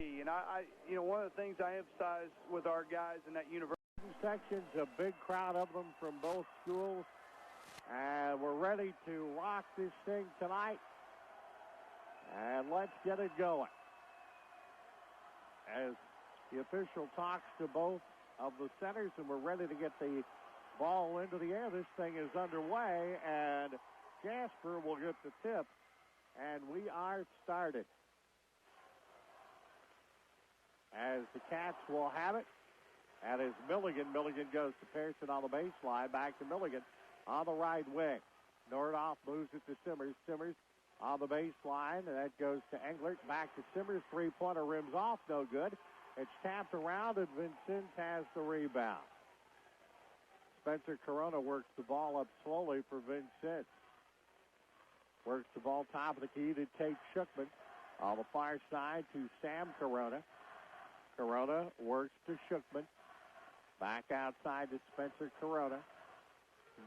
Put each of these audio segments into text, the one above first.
And one of the things I emphasize with our guys in that university sections, a big crowd of them from both schools, and we're ready to rock this thing tonight. And let's get it going. As the official talks to both of the centers, and we're ready to get the ball into the air. This thing is underway, and Jasper will get the tip, and we are started. As the Cats will have it, that is Milligan. Milligan goes to Pearson on the baseline. Back to Milligan on the right wing. Nordoff moves it to Simmers. Simmers on the baseline, and that goes to Englert. Back to Simmers. Three-pointer rims off. No good. It's tapped around, and Vincennes has the rebound. Spencer Corona works the ball up slowly for Vincennes. Works the ball top of the key to Tate Shookman. On the far side to Sam Corona. Corona works to Shookman. Back outside to Spencer Corona.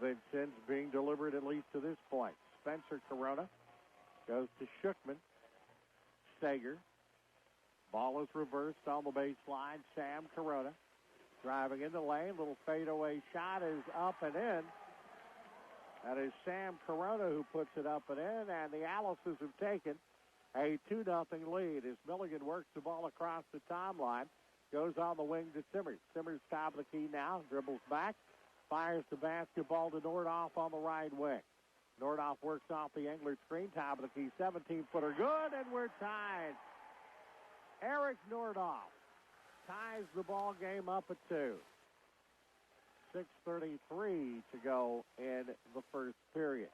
Vincennes being delivered at least to this point. Spencer Corona goes to Shookman. Sager. Ball is reversed on the baseline. Sam Corona driving in the lane. Little fadeaway shot is up and in. That is Sam Corona who puts it up and in, and the Alices have taken a 2-0 lead as Milligan works the ball across the timeline. Goes on the wing to Simmers. Simmers top of the key now. Dribbles back. Fires the basketball to Nordoff on the right wing. Nordoff works off the Englert screen. Top of the key. 17-footer good, and we're tied. Eric Nordoff ties the ball game up at 2. 6:33 to go in the first period.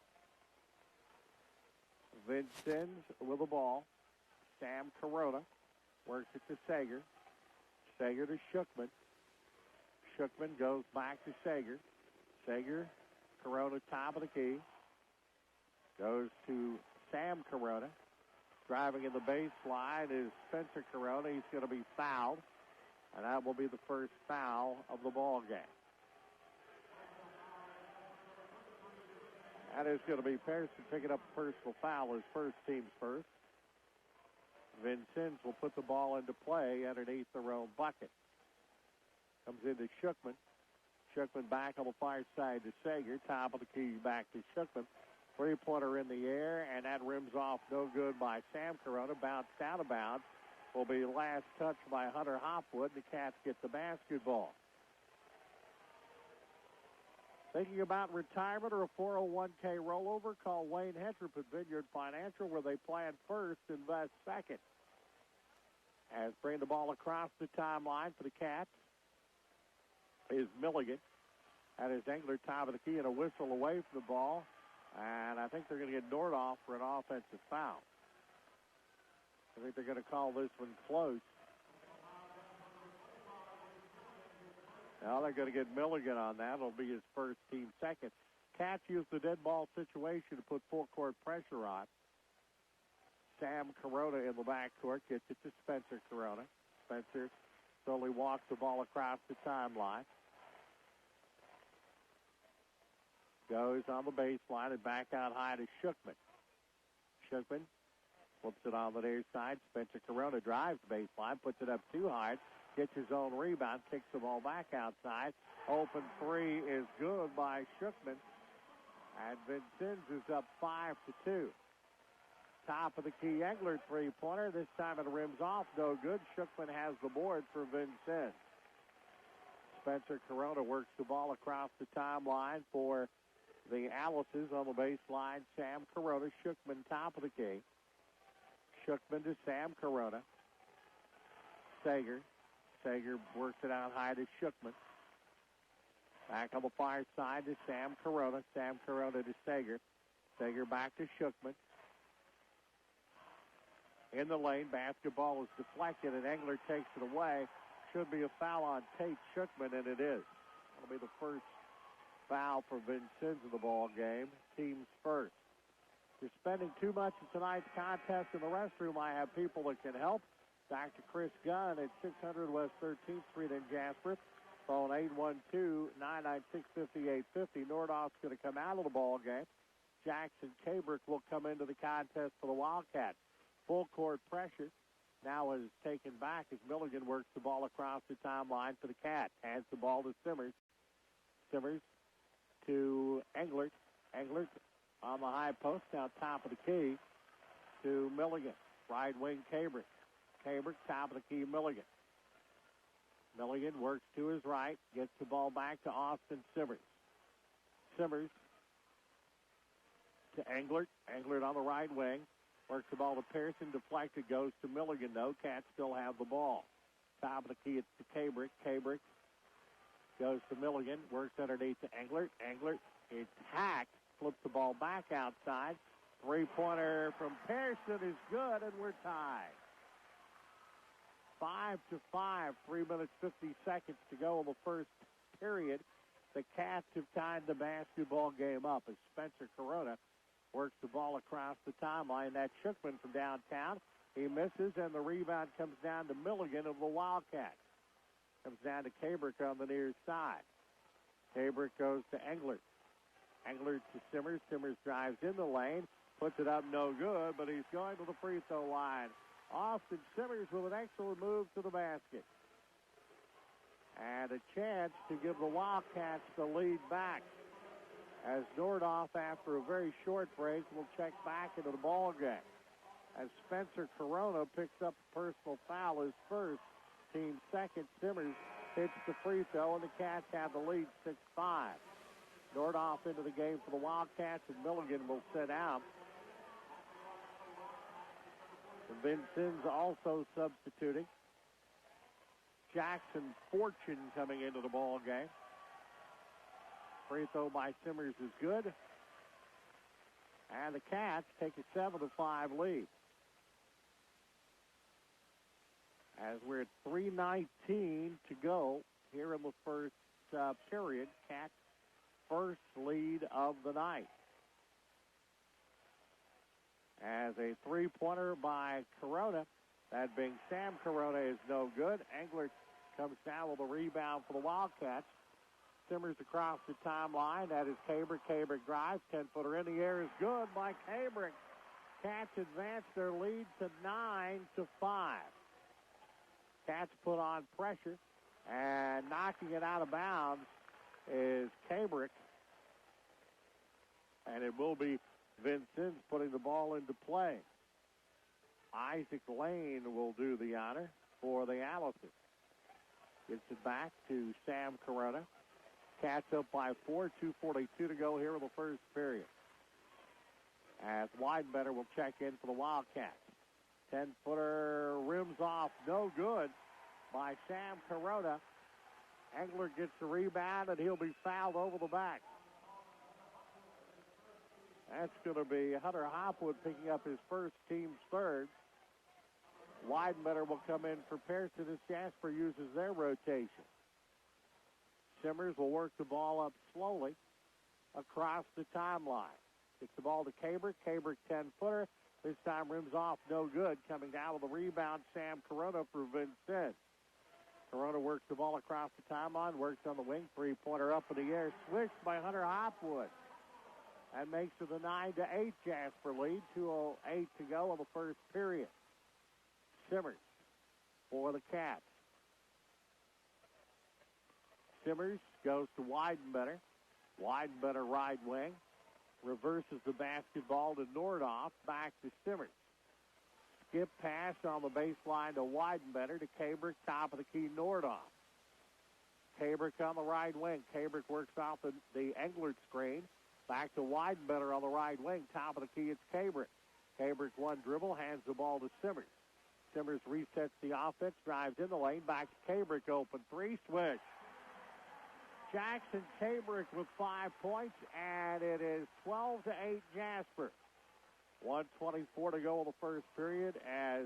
Vincennes with the ball. Sam Corona works it to Sager. Sager to Shookman. Shookman goes back to Sager. Sager, Corona top of the key. Goes to Sam Corona. Driving in the baseline is Spencer Corona. He's going to be fouled. And that will be the first foul of the ball game. That is going to be Pearson picking up a personal foul, his first, team's first. Vincennes will put the ball into play underneath their own bucket. Comes into Shookman. Shookman back on the far side to Sager. Top of the key back to Shookman. Three-pointer in the air, and that rims off no good by Sam Corona. Bounced out of bounds. Will be last touch by Hunter Hopwood. The Cats get the basketball. Thinking about retirement or a 401k rollover? Call Wayne Hetrup at Vineyard Financial, where they plan first, invest second. As bring the ball across the timeline for the Cats is Milligan. That is Englert top of the key and a whistle away from the ball. And I think they're going to get Nordoff for an offensive foul. I think they're going to call this one close. Now they're going to get Milligan on that. It'll be his first, team second. Cats use the dead ball situation to put full-court pressure on. Sam Corona in the backcourt gets it to Spencer Corona. Spencer slowly walks the ball across the timeline. Goes on the baseline and back out high to Shookman. Shookman flips it on the near side. Spencer Corona drives the baseline, puts it up too hard, gets his own rebound, kicks the ball back outside. Open three is good by Shookman. And Vincennes is up 5-2. Top of the key, Englert three-pointer. This time it rims off, no good. Shookman has the board for Vincennes. Spencer Corona works the ball across the timeline for the Alices on the baseline. Sam Corona, Shookman top of the key. Shookman to Sam Corona. Sager. Sager works it out high to Shookman. Back on the far side to Sam Corona. Sam Corona to Sager. Sager back to Shookman. In the lane, basketball is deflected, and Englert takes it away. Should be a foul on Tate Shookman, and it is. That'll be the first foul for Vincennes in the ball game. Team's first. If you're spending too much in tonight's contest in the restroom, I have people that can help. Dr. Chris Gunn at 600 West 13th Street in Jasper. Phone 812-996-5850. Nordoff's going to come out of the ball game. Jackson Cabrick will come into the contest for the Wildcats. Full court pressure. now is taken back as Milligan works the ball across the timeline for the Cats. Hands the ball to Simmers. Simmers to Englert. Englert on the high post, now top of the key to Milligan. Right wing Cabrick. Cabrick, top of the key, Milligan. Milligan works to his right, gets the ball back to Austin Simmers. Simmers to Englert. Englert on the right wing. Works the ball to Pearson. Deflected. Goes to Milligan, though. Cats still have the ball. Top of the key, it's to Cabrick. Cabrick goes to Milligan. Works underneath to Englert. Englert is hacked. Flips the ball back outside. Three-pointer from Pearson is good, and we're tied. 5-5. 3 minutes, 50 seconds to go in the first period. The Cats have tied the basketball game up as Spencer Corona works the ball across the timeline. That's Shookman from downtown. He misses, and the rebound comes down to Milligan of the Wildcats. Comes down to Cabrick on the near side. Cabrick goes to Englert. Englert to Simmers. Simmers drives in the lane. Puts it up, no good, but he's going to the free throw line. Austin Simmers with an excellent move to the basket. And a chance to give the Wildcats the lead back. As Nordoff, after a very short break, will check back into the ball game. As Spencer Corona picks up a personal foul, his first, team second. Simmers hits the free throw, and the Cats have the lead 6-5. Nordoff into the game for the Wildcats, and Milligan will sit out. Vincennes also substituting. Jackson Fortune coming into the ball game. Free throw by Simmers is good. And the Cats take a 7-5 lead. As we're at 3:19 to go here in the first period. Cats' first lead of the night. As a three-pointer by Corona, that being Sam Corona, is no good. Englert comes down with a rebound for the Wildcats. Simmers across the timeline. That is Cabrick. Cabrick drives. 10-footer in the air is good by Cabrick. Cats advance their lead to 9-5. Cats put on pressure, and knocking it out of bounds is Cabrick. And it will be Vincennes putting the ball into play. Isaac Lane will do the honor for the Allison. Gets it back to Sam Corona. Cats up by 4, 2:42 to go here in the first period. As Weidenbetter will check in for the Wildcats. 10-footer rims off, no good by Sam Corona. Engler gets the rebound, and he'll be fouled over the back. That's going to be Hunter Hopwood picking up his first, team's third. Weidenbetter will come in for Pearson as Jasper uses their rotation. Simmers will work the ball up slowly across the timeline. Gets the ball to Cabrick. Cabrick 10-footer. This time rims off, no good. Coming down with the rebound, Sam Corona for Vincennes. Corona works the ball across the timeline, works on the wing. Three-pointer up in the air, switched by Hunter Hopwood. That makes it a 9-8 Jasper lead. 2:08 to go in the first period. Simmers for the Cats. Simmers goes to Weidenbetter. Weidenbetter right wing. Reverses the basketball to Nordoff. Back to Simmers. Skip pass on the baseline to Weidenbetter to Cabrick. Top of the key, Nordoff. Cabrick on the right wing. Cabrick works off the Englert screen. Back to Weidenbetter on the right wing. Top of the key, it's Cabrick. Cabrick one dribble, hands the ball to Simmers. Simmers resets the offense, drives in the lane. Back to Cabrick, open three, switch. Jackson Cabrick with 5 points, and it is 12-8 Jasper. 1:24 to go in the first period as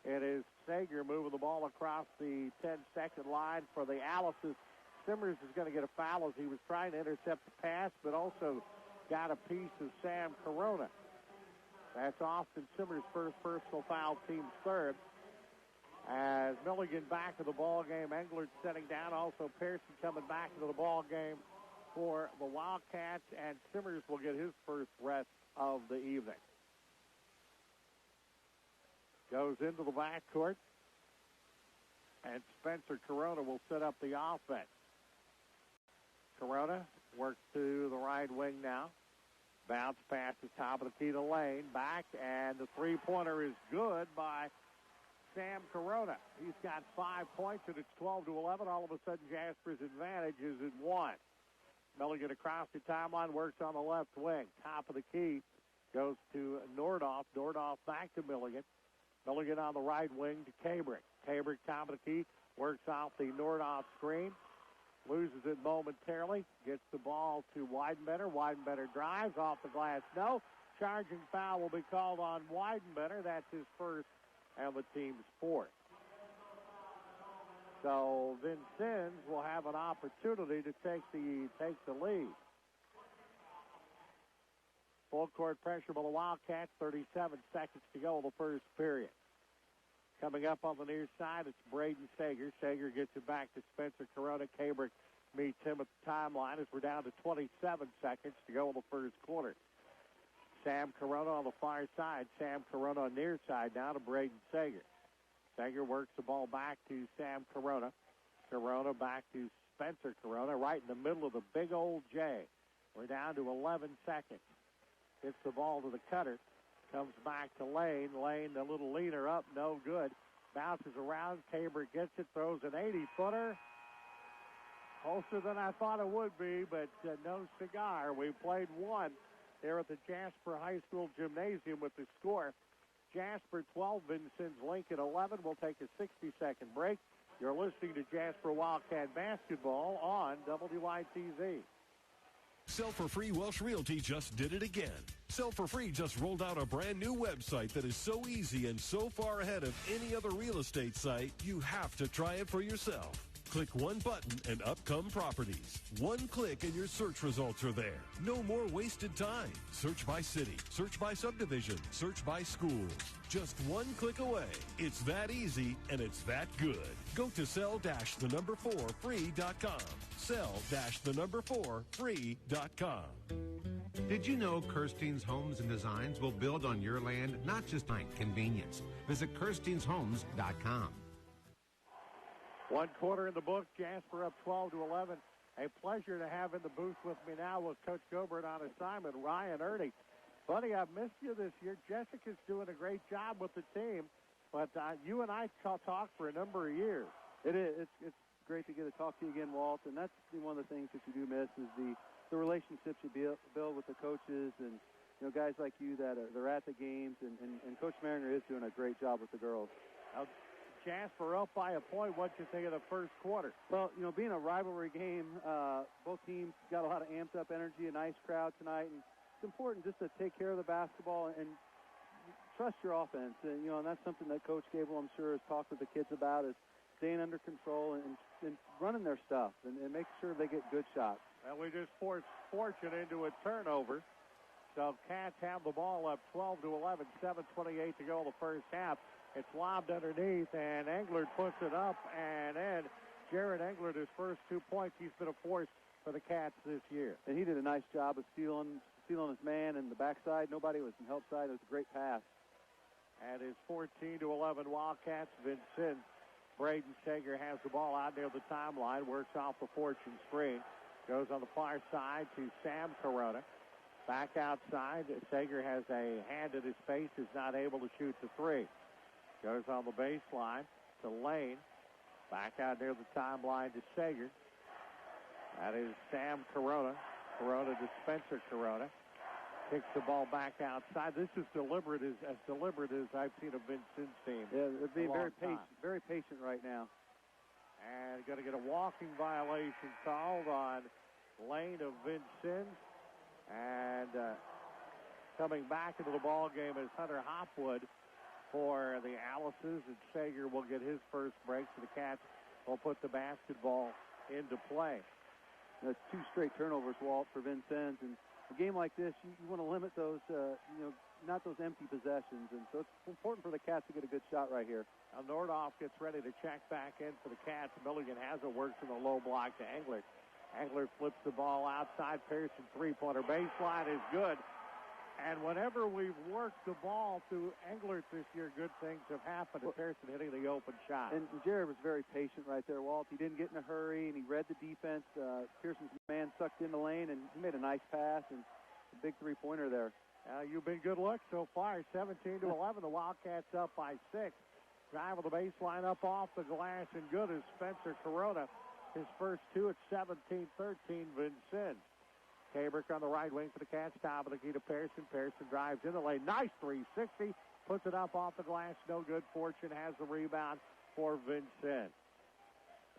it is Sager moving the ball across the 10-second line for the Alice's. Simmers is going to get a foul as he was trying to intercept the pass, but also got a piece of Sam Corona. That's Austin Simmers' first personal foul, team's third. As Milligan back to the ball game, Englert setting down. Also Pearson coming back into the ball game for the Wildcats, and Simmers will get his first rest of the evening. goes into the backcourt, and Spencer Corona will set up the offense. Corona works to the right wing now. Bounce pass the top of the key to Lane. Back, and the three-pointer is good by Sam Corona. He's got 5 points, and it's 12-11. All of a sudden, Jasper's advantage is at 1. Milligan across the timeline, works on the left wing. Top of the key goes to Nordoff. Nordoff back to Milligan. Milligan on the right wing to Cabrick. Cabrick, top of the key, works off the Nordoff screen. Loses it momentarily. Gets the ball to Weidenbender. Weidenbender drives off the glass. No. Charging foul will be called on Weidenbender. That's his first and the team's fourth. So Vincennes will have an opportunity to take the lead. Full court pressure by the Wildcats. 37 seconds to go in the first period. Coming up on the near side, it's Braden Sager. Sager gets it back to Spencer Corona. Cabrick meets him at the timeline as we're down to 27 seconds to go in the first quarter. Sam Corona on the far side. Sam Corona on near side now to Braden Sager. Sager works the ball back to Sam Corona. Corona back to Spencer Corona right in the middle of the big old J. We're down to 11 seconds. Gets the ball to the cutter. Comes back to Lane. Lane, a little leaner up, no good. Bounces around. Cabrick gets it, throws an 80-footer. Closer than I thought it would be, but no cigar. We played one here at the Jasper High School Gymnasium with the score. Jasper 12, Vincennes Lincoln 11. We'll take a 60-second break. You're listening to Jasper Wildcat Basketball on WITZ. Sell for Free Welsh Realty just did it again. Sell for Free just rolled out a brand new website that is so easy and so far ahead of any other real estate site, you have to try it for yourself. Click one button and up come properties. One click and your search results are there. No more wasted time. Search by city, search by subdivision, search by schools. Just one click away. It's that easy and it's that good. Go to sell-4free.com. Sell-4free.com. Did you know Kirstein's Homes and Designs will build on your land, not just on convenience? Visit kirsteinshomes.com. 1 quarter in the book. Jasper up 12-11. A pleasure to have in the booth with me now with Coach Gobert on assignment, Ryan Ernie. Buddy, I've missed you this year. Jessica's doing a great job with the team, but you and I talked for a number of years. It is. It's great to get to talk to you again, Walt, and that's one of the things that you do miss is the relationships you build with the coaches and, you know, guys like you that they're at the games, and Coach Mariner is doing a great job with the girls. Jasper up by a point. What you think of the first quarter? Well, you know, being a rivalry game, both teams got a lot of amped up energy, a nice crowd tonight, and it's important just to take care of the basketball and trust your offense. And, you know, and that's something that Coach Gable, I'm sure, has talked with the kids about, is staying under control and running their stuff and making sure they get good shots. Well, we just forced Fortune into a turnover. So Cats have the ball up 12-11, 7:28 to go in the first half. It's lobbed underneath, and Englert puts it up and in. Jared Englert, his first 2 points, he's been a force for the Cats this year. And he did a nice job of stealing his man in the backside. Nobody was in help side. It was a great pass. And his 14-11 Wildcats, Vincennes. Braden Sager has the ball out near the timeline, works off the Fortune screen, goes on the far side to Sam Corona. Back outside, Sager has a hand in his face, is not able to shoot the three. Goes on the baseline to Lane. Back out near the timeline to Sager. That is Sam Corona. Corona to Spencer Corona. Kicks the ball back outside. This is deliberate as I've seen a Vincennes team. Yeah, they're being very patient right now. And going to get a walking violation called on Lane of Vincennes. And coming back into the ball game is Hunter Hopwood for the Alices, and Sager will get his first break, so the Cats will put the basketball into play. That's 2 straight turnovers, Walt, for Vincennes, and a game like this, you want to limit those, not those empty possessions, and so it's important for the Cats to get a good shot right here. Now Nordoff gets ready to check back in for the Cats. Milligan has it, works in the low block to Englert. Englert flips the ball outside. Pearson three-pointer baseline is good. And whenever we've worked the ball through Englert this year, good things have happened. And Pearson hitting the open shot. And Jared was very patient right there, Walt. He didn't get in a hurry, and he read the defense. Pearson's man sucked in the lane, and he made a nice pass and a big three-pointer there. You've been good luck so far. 17-11. The Wildcats up by 6. Drive of the baseline up off the glass and good is Spencer Corona. His first two at 17-13. Vincennes. Kabrick on the right wing for the Cats. Top of the key to Pearson. Pearson drives in the lane. Nice 360. Puts it up off the glass. No good. Fortune has the rebound for Vincennes.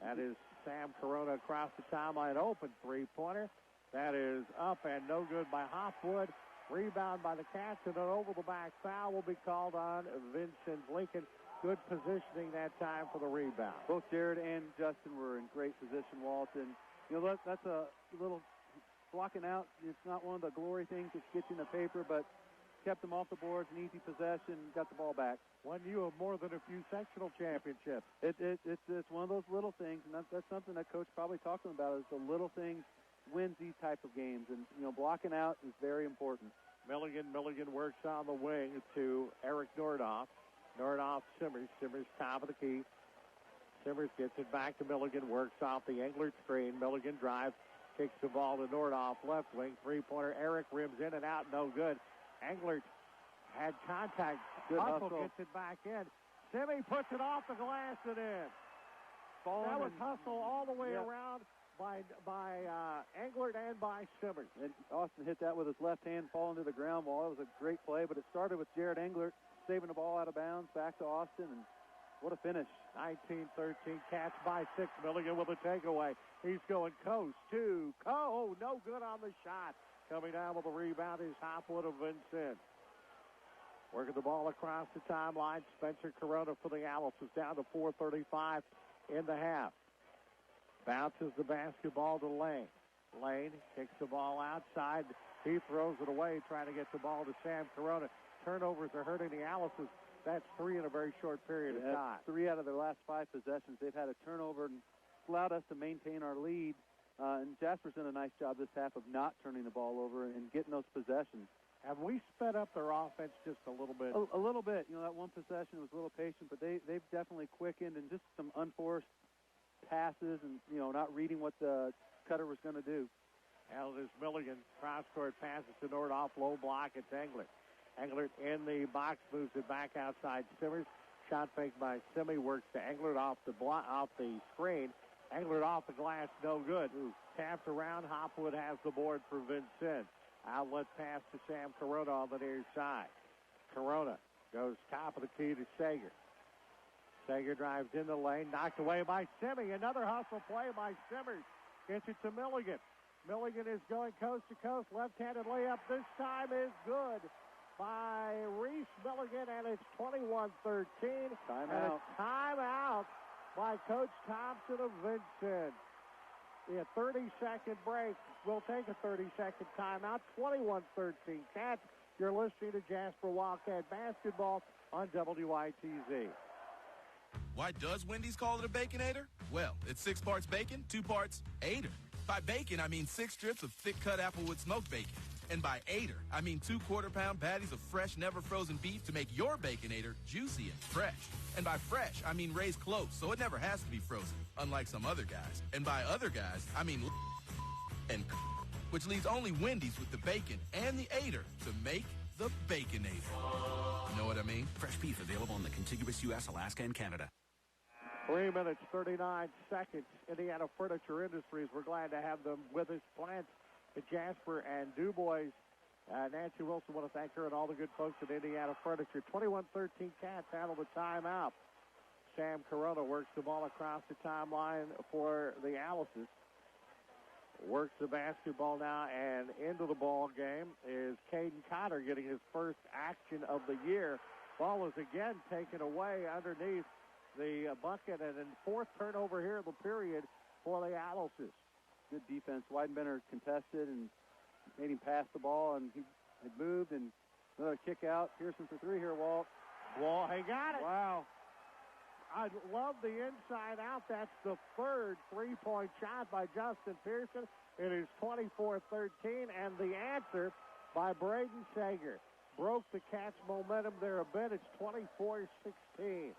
That is Sam Corona across the timeline. Open three-pointer. That is up and no good by Hopwood. Rebound by the Cats, and an over-the-back foul will be called on Vincennes Lincoln. Good positioning that time for the rebound. Both Jared and Justin were in great position, Walt. And, that's a little blocking out. It's not one of the glory things that gets you in the paper, but kept them off the boards, an easy possession, got the ball back. Won you of more than a few sectional championships. It's one of those little things, and that's something that Coach probably talked to them about, is the little things wins these type of games. And, blocking out is very important. Milligan works on the wing to Eric Nordoff. Nordoff, Simmers top of the key. Simmers gets it back to Milligan, works off the Englert screen. Milligan drives, kicks the ball to Nordoff, left wing, three-pointer. Eric rims in and out, no good. Englert had contact. Good Hustle hustle. gets it back in. Simmy puts it off the glass and in. That was Hustle all the way around by Englert and by Simmers. And Austin hit that with his left hand, falling to the ground ball. It was a great play, but it started with Jared Englert saving the ball out of bounds, back to Austin, and what a finish. 19-13, Cats by 6. Milligan with a takeaway. He's going coast to coast. No good on the shot. Coming down with the rebound is Hopwood of Vincennes. Working the ball across the timeline. Spencer Corona for the Owls is down to 4:35 in the half. Bounces the basketball to Lane. Lane kicks the ball outside. He throws it away, trying to get the ball to Sam Corona. Turnovers are hurting the Owls. That's 3 in a very short period of time. 3 out of their last 5 possessions. They've had a turnover and allowed us to maintain our lead. And Jasper's done a nice job this half of not turning the ball over and getting those possessions. Have we sped up their offense just a little bit? A little bit. That one possession was a little patient, but they've definitely quickened, and just some unforced passes and, not reading what the cutter was going to do. Held is Milligan. Cross-court passes to Nordoff. Low block. It's Englert. Englert in the box, moves it back outside Simmers. Shot fake by Simmy, works to Englert off the screen. Englert off the glass, no good. Tapped around. Hopwood has the board for Vincennes. Outlet pass to Sam Corona on the near side. Corona goes top of the key to Sager. Sager drives in the lane, knocked away by Simmy. Another hustle play by Simmers. Gets it to Milligan. Milligan is going coast to coast. Left-handed layup this time is good by Reese Milligan, and it's 21-13. Timeout. And a timeout by Coach Thompson of Vincennes. A 30-second break. We'll take a 30-second timeout. 21-13 Cats. You're listening to Jasper Wildcat Basketball on WITZ. Why does Wendy's call it a Baconator? Well, it's 6 parts bacon, 2 parts Aider. By bacon, I mean 6 strips of thick-cut Applewood smoked bacon. And by Aider, I mean 2 quarter-pound patties of fresh, never-frozen beef to make your Baconator juicy and fresh. And by fresh, I mean raised close, so it never has to be frozen, unlike some other guys. And by other guys, I mean and which leaves only Wendy's with the bacon and the Aider to make the Baconator. Know what I mean? Fresh beef available in the contiguous U.S., Alaska, and Canada. 3 minutes, 39 seconds. Indiana Furniture Industries. We're glad to have them with us. Plants at Jasper and Du Bois. Nancy Wilson, want to thank her and all the good folks at Indiana Furniture. 21-13 Cats handle the timeout. Sam Corona works the ball across the timeline for the Alice's. Works the basketball now, and into the ball game is Caden Cotter getting his first action of the year. Ball is again taken away underneath the bucket, and then 4th turnover here in the period for the Alice's. Good defense. Weidenbender contested and made him pass the ball, and he had moved, and another kick out. Pearson for 3 here, Walt. Well, he got it. Wow. I love the inside out. That's the 3rd three-point shot by Justin Pearson. It is 24-13, and the answer by Braden Sager. Broke the Cats' momentum there a bit. It's 24-16.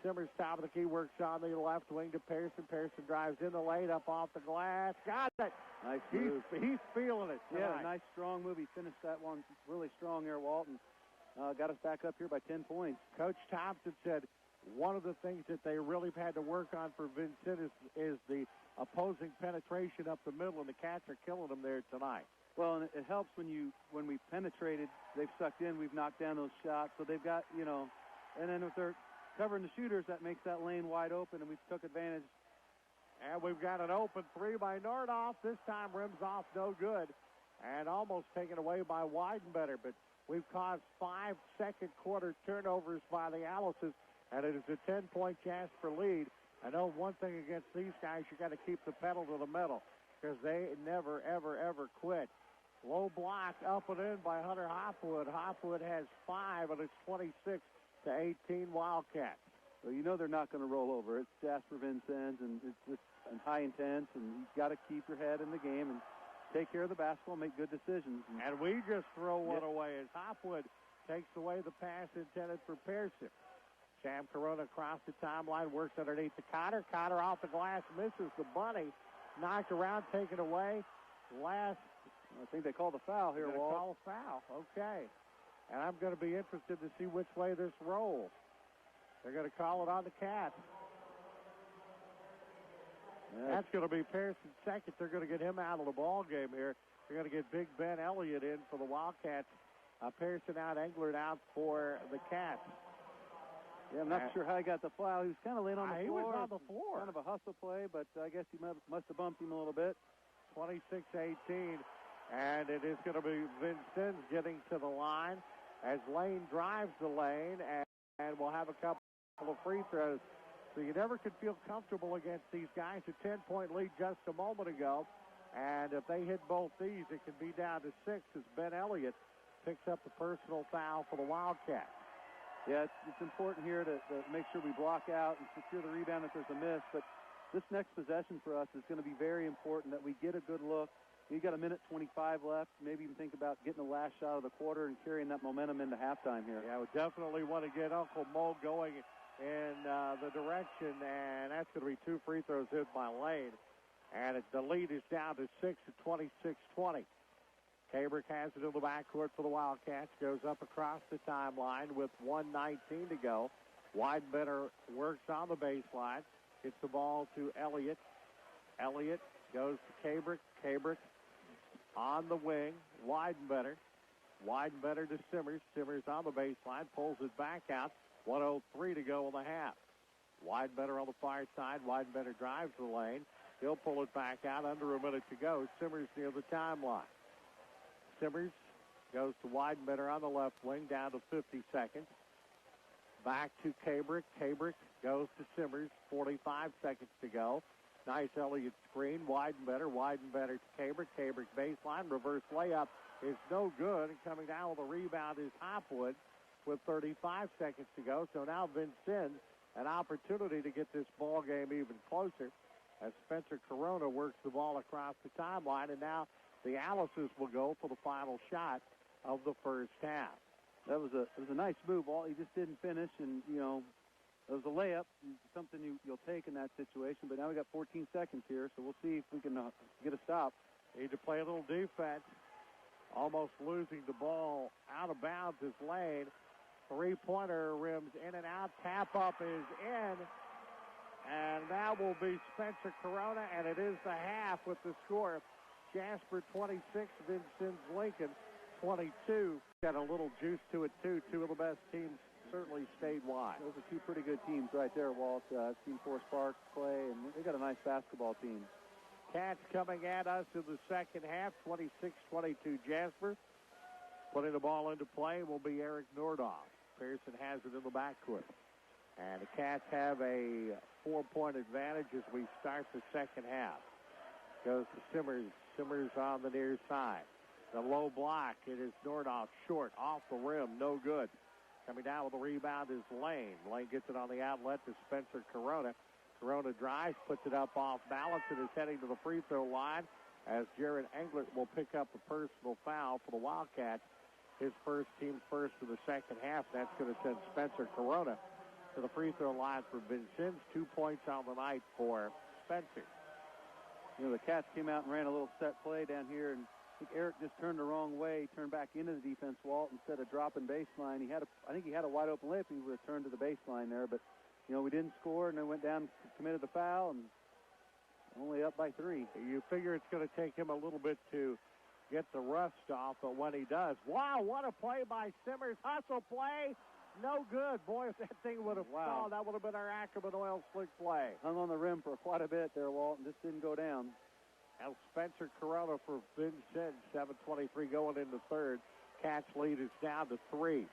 Simmers, top of the key, works on the left wing to Pearson. Pearson drives in the lane, up off the glass. Got it. Nice move. He's feeling it tonight. Yeah, nice, strong move. He finished that one really strong there, Walton. Got us back up here by 10 points. Coach Thompson said one of the things that they really had to work on for Vincennes is the opposing penetration up the middle, and the Cats are killing them there tonight. Well, and it helps when we penetrated, they've sucked in, we've knocked down those shots. So they've got, and then if they're covering the shooters, that makes that lane wide open, and we took advantage. And we've got an open three by Nordoff. This time rims off no good, and almost taken away by Weidenbetter. But we've caused 5 second-quarter turnovers by the Alices, and it is a 10-point Jasper lead. I know one thing against these guys, you got to keep the pedal to the metal because they never, ever, ever quit. Low block up and in by Hunter Hopwood. Hopwood has 5, and it's 26-18 Wildcats. Well, they're not going to roll over. It's Jasper Vincennes, and it's just high intense, and you've got to keep your head in the game and take care of the basketball, make good decisions. And we just throw one away as Hopwood takes away the pass intended for Pearson. Sam Corona across the timeline, works underneath the Cotter. Cotter off the glass, misses the bunny. Knocked around, taken away. I think they called a foul here, Walt. Call a foul, okay. And I'm going to be interested to see which way this rolls. They're going to call it on the Cats. That's going to be Pearson's second. They're going to get him out of the ball game here. They're going to get Big Ben Elliott in for the Wildcats. Pearson out, Englert out for the Cats. Yeah, I'm not sure how he got the foul. He was kind of laying on the floor. He was on the floor. Kind of a hustle play, but I guess he must have bumped him a little bit. 26-18, and it is going to be Vincennes getting to the line as Lane drives the lane, and we'll have a couple of free throws. So you never could feel comfortable against these guys. A 10-point lead just a moment ago, and if they hit both these, it could be down to 6 as Ben Elliott picks up the personal foul for the Wildcats. Yeah, it's important here to make sure we block out and secure the rebound if there's a miss. But this next possession for us is going to be very important that we get a good look. You got a minute 25 left. Maybe even think about getting the last shot of the quarter and carrying that momentum into halftime here. Yeah, we definitely want to get Uncle Mo going in the direction, and that's going to be 2 free throws hit by Lane. And the lead is down to 6 at 26-20. Cabrick has it in the backcourt for the Wildcats. Goes up across the timeline with 1:19 to go. Weidenbetter works on the baseline. Gets the ball to Elliott. Elliott goes to Cabrick. Cabrick on the wing. Weidenbetter. Weidenbetter to Simmers. Simmers on the baseline. Pulls it back out. 1:03 to go in the half. Weidenbetter on the far side. Weidenbetter drives the lane. He'll pull it back out. Under a minute to go. Simmers near the timeline. Simmers goes to Weidenbetter on the left wing, down to 50 seconds. Back to Cabrick. Cabrick goes to Simmers, 45 seconds to go. Nice Elliott screen. Weidenbetter to Cabrick. Cabrick baseline. Reverse layup is no good. And coming down with a rebound is Hopwood with 35 seconds to go. So now Vincennes, an opportunity to get this ball game even closer as Spencer Corona works the ball across the timeline. And now the Alices will go for the final shot of the first half. It was a nice move. He just didn't finish, and it was a layup, something you'll take in that situation. But now we got 14 seconds here, so we'll see if we can get a stop. Need to play a little defense. Almost losing the ball out of bounds is Lane. Three-pointer rims in and out. Tap up is in. And that will be Spencer Corona, and it is the half with the score. Jasper 26, Vincennes Lincoln 22. Got a little juice to it, too. Two of the best teams, certainly statewide. Those are two pretty good teams right there, Walt. I've seen Forest Park play, and they got a nice basketball team. Cats coming at us in the second half, 26-22 Jasper. Putting the ball into play will be Eric Nordoff. Pearson has it in the backcourt. And the Cats have a 4-point advantage as we start the second half. Goes to Simmers. Simmers on the near side. The low block. It is Nordoff short. Off the rim. No good. Coming down with the rebound is Lane. Lane gets it on the outlet to Spencer Corona. Corona drives. Puts it up off balance and is heading to the free throw line. as Jared Englert will pick up a personal foul for the Wildcats. His first, team first in the second half. That's going to send Spencer Corona to the free throw line for Vincennes. 2 points on the night for Spencer. You know, the Cats came out and ran a little set play down here, and I think Eric just turned the wrong way, turned back into the defense, Walt, instead of dropping baseline. I think he had a wide open layup. He would have turned to the baseline there, but, you know, we didn't score, and then went down, committed the foul, and only up by 3. You figure it's going to take him a little bit to get the rust off, but when he does, wow, what a play by Simmers. Hustle play, no good. Boy, if that thing would have fallen, that would have been our Ackerman Oil slick play. Hung on the rim for quite a bit there, Walt, and just didn't go down. Now Spencer Corona for Vincennes, 7:23 going into third. Cats lead is down to 3.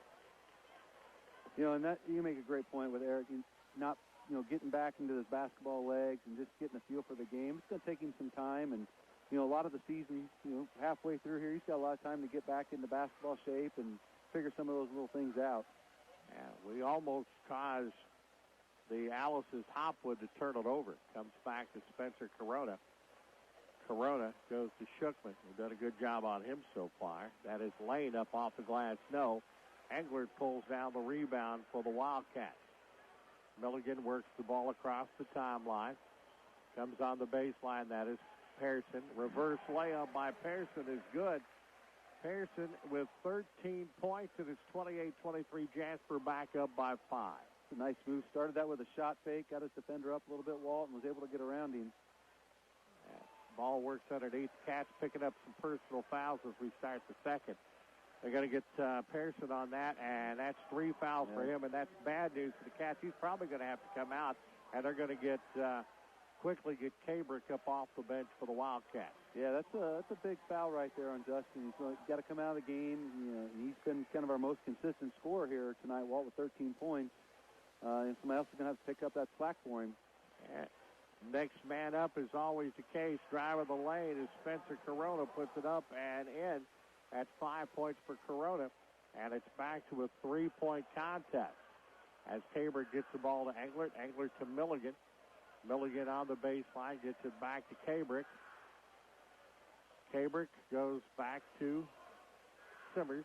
You know, and that you make a great point with Eric. He's not, you know, getting back into his basketball legs and just getting a feel for the game. It's going to take him some time, and you know, a lot of the season, you know, halfway through here, he's got a lot of time to get back into basketball shape and figure some of those little things out. Yeah, we almost caused the Alice's Hopwood to turn it over. Comes back to Spencer Corona. Corona goes to Shookman. We've done a good job on him so far. That is Lane up off the glass. No. Englert pulls down the rebound for the Wildcats. Milligan works the ball across the timeline. Comes on the baseline. That is Pearson. Reverse layup by Pearson is good. Pearson with 13 points, and it's 28-23. Jasper back up by 5. It's a nice move. Started that with a shot fake. Got his defender up a little bit, Walt, and was able to get around him. Ball works underneath. Cats picking up some personal fouls as we start the second. They're going to get Pearson on that, and that's 3 fouls for him, and that's bad news for the Cats. He's probably going to have to come out, and they're going to get quickly get Cabrick up off the bench for the Wildcats. Yeah, that's a big foul right there on Justin. He's got to come out of the game. You know, he's been kind of our most consistent scorer here tonight, Walt, with 13 points. And somebody else is going to have to pick up that slack for him. Next man up is always the case. Drive of the lane is Spencer Corona, puts it up and in at 5 points for Corona. And it's back to a 3-point contest as Tabor gets the ball to Englert. Englert to Milligan. Milligan on the baseline gets it back to Cabrick. Cabrick goes back to Simmers.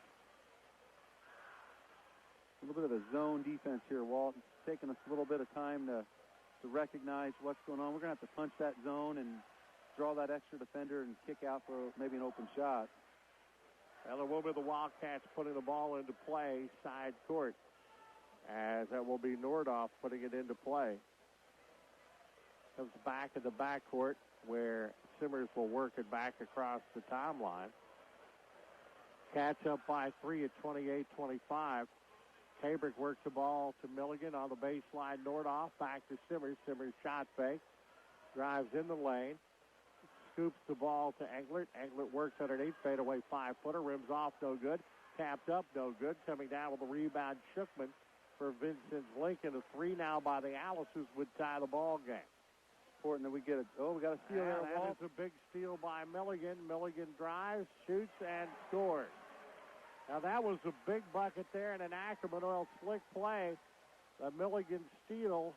A little bit of a zone defense here, Walt. It's taking us a little bit of time to recognize what's going on. We're going to have to punch that zone and draw that extra defender and kick out for maybe an open shot. Well, it will be the Wildcats putting the ball into play side court, as that will be Nordoff putting it into play. Comes back in the backcourt where Simmers will work it back across the timeline. Cats up by 3 at 28-25. Cabrick works the ball to Milligan on the baseline. Nordoff back to Simmers. Simmers shot fake. Drives in the lane. Scoops the ball to Englert. Englert works underneath. Fadeaway 5-footer. Rims off. No good. Tapped up. No good. Coming down with a rebound. Shookman for Vincennes Lincoln. A 3 now by the Alices would tie the ball game. Important that we get it. Oh, we got a steal there. That is a big steal by Milligan. Milligan drives, shoots, and scores. Now, that was a big bucket there and an Ackerman Oil slick play. The Milligan steal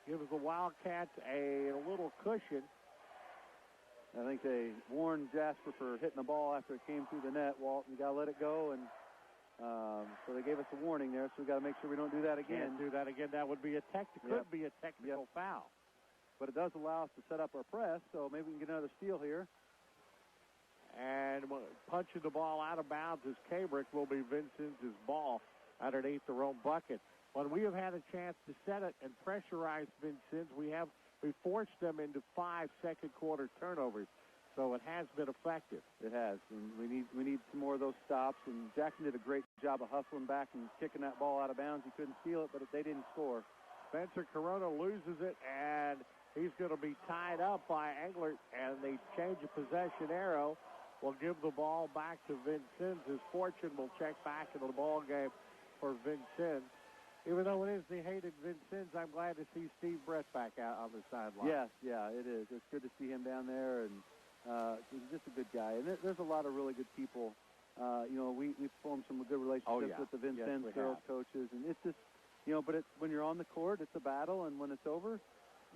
gives the Wildcats a little cushion. I think they warned Jasper for hitting the ball after it came through the net, Walt. You got to let it go, and so they gave us a warning there, so we got to make sure we don't do that again. Can't do that again. That would be a could be a technical foul. But it does allow us to set up our press, so maybe we can get another steal here. And punching the ball out of bounds as Cabrick will be Vincennes' ball underneath their own bucket. When we have had a chance to set it and pressurize Vincennes, we forced them into 5 second-quarter turnovers. So it has been effective. It has, and we need some more of those stops. And Jackson did a great job of hustling back and kicking that ball out of bounds. He couldn't steal it, but they didn't score. Spencer Corona loses it, and he's going to be tied up by Englert, and the change of possession arrow will give the ball back to Vincennes. His fortune will check back into the ball game for Vincennes. Even though it is the hated Vincennes, I'm glad to see Steve Brett back out on the sideline. Yes, yeah, it is. It's good to see him down there, and he's just a good guy. And there's a lot of really good people. We formed some good relationships with the Vincennes girls coaches, and it's just, but when you're on the court, it's a battle, and when it's over,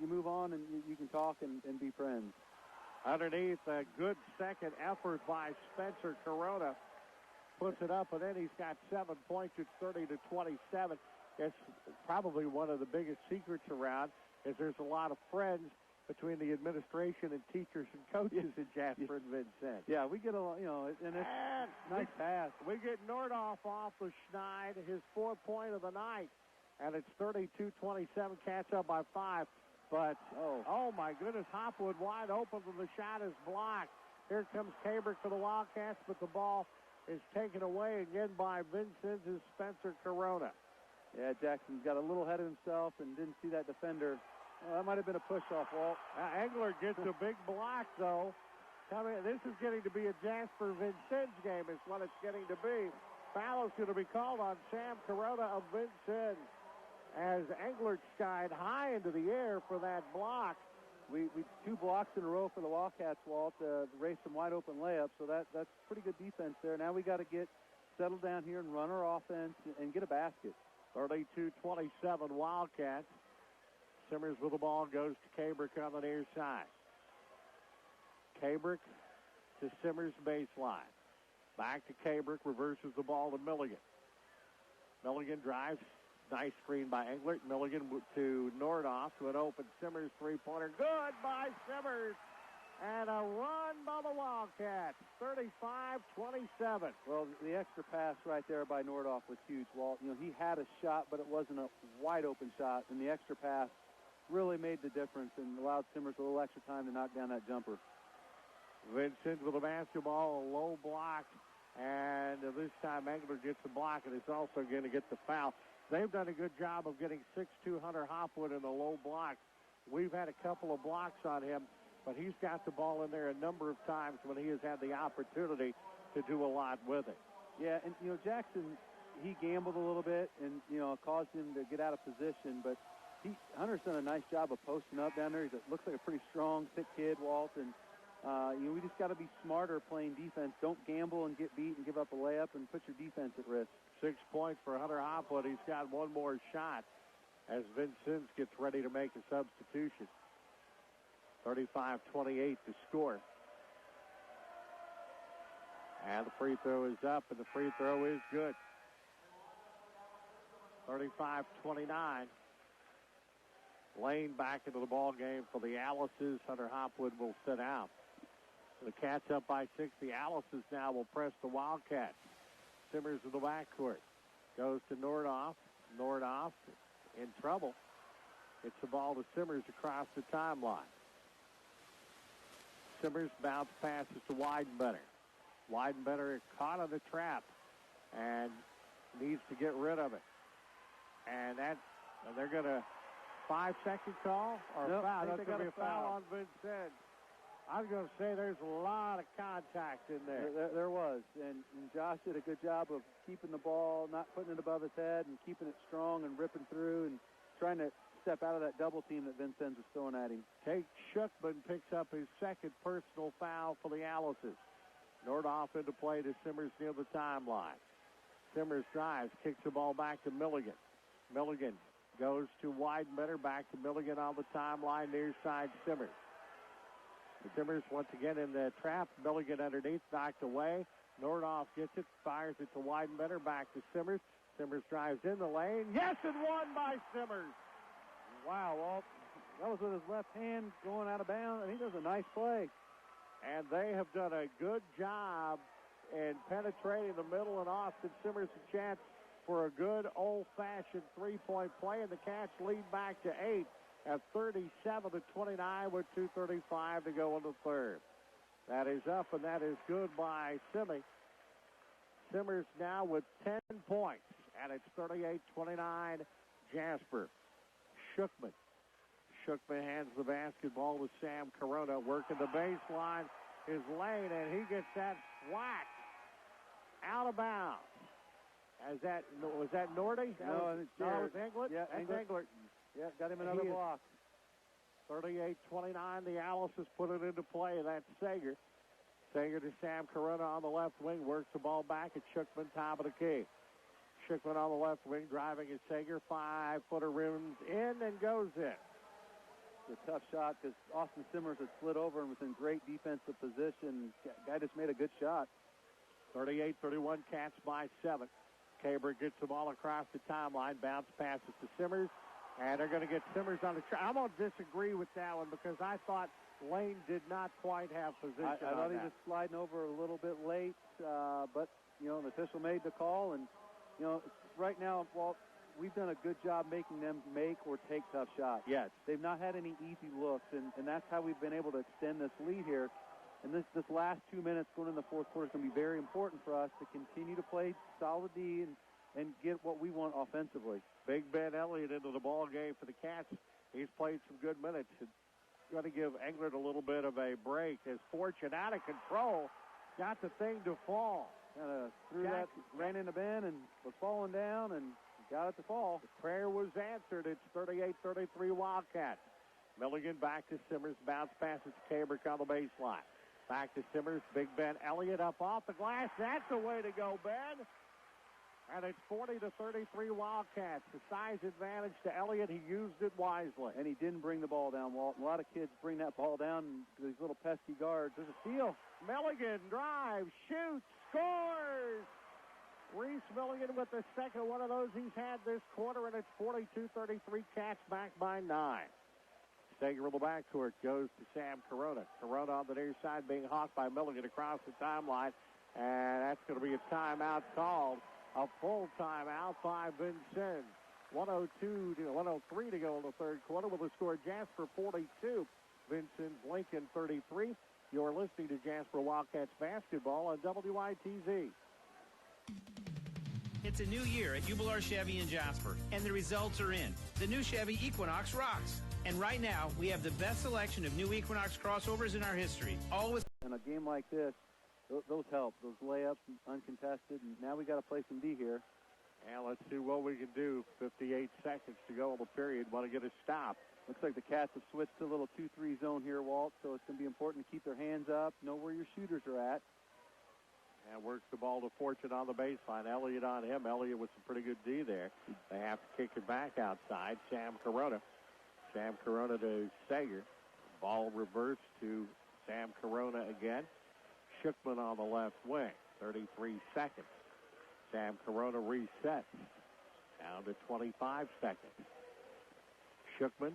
you move on and you can talk and be friends. Underneath, a good second effort by Spencer Corona. Puts it up, and then he's got 7 points. It's 30-27. It's probably one of the biggest secrets around is there's a lot of friends between the administration and teachers and coaches in Jasper and Vincennes. Yeah, we get a, and it's nice pass. We get Nordoff off the schneid, his 4th point of the night, and it's 32-27, catch up by 5. But, oh my goodness, Hopwood wide open, and the shot is blocked. Here comes Cabrick for the Wildcats, but the ball is taken away again by Vincennes' Spencer Corona. Yeah, Jackson got a little ahead of himself and didn't see that defender. Well, that might have been a push-off, Walt. Engler gets a big block, though. This is getting to be a Jasper-Vincennes game is what it's getting to be. Foul is going to be called on Sam Corona of Vincennes as Engler skied high into the air for that block. We 2 blocks in a row for the Wildcats, Walt, race some wide-open layups, so that's pretty good defense there. Now we got to get settled down here and run our offense and get a basket. 32-27 Wildcats. Simmers with the ball, goes to Cabrick on the near side. Cabrick to Simmers baseline. Back to Cabrick, reverses the ball to Milligan. Milligan drives. Nice screen by Englert. Milligan to Nordoff to an open Simmers three-pointer. Good by Simmers. And a run by the Wildcats. 35-27. Well, the extra pass right there by Nordoff was huge, Walt. He had a shot, but it wasn't a wide-open shot. And the extra pass really made the difference and allowed Simmers a little extra time to knock down that jumper. Vincennes with the basketball, a low block. And this time Engler gets the block and is also going to get the foul. They've done a good job of getting 6'2" Hunter Hopwood in the low block. We've had a couple of blocks on him, but he's got the ball in there a number of times when he has had the opportunity to do a lot with it. Yeah, and, Jackson, he gambled a little bit and, caused him to get out of position, but Hunter's done a nice job of posting up down there. He looks like a pretty strong, thick kid, Walt, and we just got to be smarter playing defense. Don't gamble and get beat and give up a layup and put your defense at risk. 6 points for Hunter Hopwood. He's got one more shot as Vincennes gets ready to make a substitution. 35-28 to score. And the free throw is up, and the free throw is good. 35-29. Lane back into the ball game for the Alices. Hunter Hopwood will sit out. The Cats up by 6. The Alices now will press the Wildcats. Simmers in the backcourt. Goes to Nordoff. Nordoff in trouble. It's the ball to Simmers across the timeline. Simmers bounce passes to Weidenbetter. Weidenbetter caught on the trap and needs to get rid of it. And they're going to 5-second call or nope, foul. That's going to be a foul on Vincennes. I was going to say there's a lot of contact in there. There was. And Josh did a good job of keeping the ball, not putting it above his head, and keeping it strong and ripping through and trying to step out of that double team that Vincennes was throwing at him. Tate Schuckman picks up his second personal foul for the Alices. Nordoff into play to Simmers near the timeline. Simmers drives, kicks the ball back to Milligan. Milligan goes to Weidenbetter, back to Milligan on the timeline, near side Simmers. Simmers once again in the trap. Milligan underneath, knocked away. Nordoff gets it, fires it to Weidenbetter, back to Simmers. Simmers drives in the lane. Yes, and one by Simmers. Wow, Walt. That was with his left hand going out of bounds, and he does a nice play. And they have done a good job in penetrating the middle and Austin Simmers a chance for a good old-fashioned three-point play, and the Cats lead back to 8 at 37-29 with 2:35 to go in the third. That is up, and that is good by Simmy. Simmers now with 10 points, and it's 38-29 Jasper. Schuckman. Schuckman hands the basketball to Sam Corona, working the baseline, his lane, and he gets that whacked out of bounds. Was that Nordy? No, it's Jared. No, it was Englert? Yeah, That's Englert. Yeah, got him another block. 38-29, the Alices put it into play. That's Sager. Sager to Sam Corona on the left wing, works the ball back at Schuckman, top of the key. Schuckman on the left wing, driving at Sager. 5-footer rims in and goes in. the tough shot because Austin Simmers had slid over and was in great defensive position. Guy just made a good shot. 38-31, Cats by 7. Caber gets the ball across the timeline, bounce passes to Simmers, and they're going to get Simmers on the track. I'm going to disagree with that one because I thought Lane did not quite have position I thought he was sliding over a little bit late, but, you know, the official made the call. And, you know, right now, Walt, we've done a good job making them make or take tough shots. Yes. They've not had any easy looks, and that's how we've been able to extend this lead here. And this last 2 minutes going in the fourth quarter is going to be very important for us to continue to play solid D and get what we want offensively. Big Ben Elliott into the ball game for the Cats. He's played some good minutes. It's going to give Englert a little bit of a break. His fortune out of control. Got the thing to fall. Kind of threw that, ran into Ben and was falling down and got it to fall. The prayer was answered. It's 38-33 Wildcats. Milligan back to Simmers. Bounce passes to Cabrick on the baseline. Back to Simmers. Big Ben Elliott up off the glass. That's the way to go, Ben. And it's 40-33 Wildcats. The size advantage to Elliott. He used it wisely. And he didn't bring the ball down, Walt. A lot of kids bring that ball down, these little pesky guards. There's a steal. Milligan drives, shoots, scores. Reese Milligan with the second one of those he's had this quarter, and it's 42-33 Cats back by 9. Stager in the backcourt goes to Sam Corona. Corona on the near side being hawked by Milligan across the timeline. And that's going to be a timeout called. A full timeout by Vincennes. 103 to go in the third quarter with the score Jasper 42. Vincennes Lincoln 33. You're listening to Jasper Wildcats basketball on WITZ. It's a new year at Jubilar Chevy in Jasper, and the results are in. The new Chevy Equinox rocks. And right now, we have the best selection of new Equinox crossovers in our history. All with. In a game like this, those help. Those layups, uncontested. And now we got to play some D here. And let's see what we can do. 58 seconds to go in the period. Want to get a stop. Looks like the Cats have switched to a little 2-3 zone here, Walt. So it's going to be important to keep their hands up, know where your shooters are at. And works the ball to Fortune on the baseline. Elliott on him. Elliott with some pretty good D there. They have to kick it back outside. Sam Corona. Sam Corona to Sager. Ball reversed to Sam Corona again. Schickman on the left wing. 33 seconds. Sam Corona resets. Down to 25 seconds. Schickman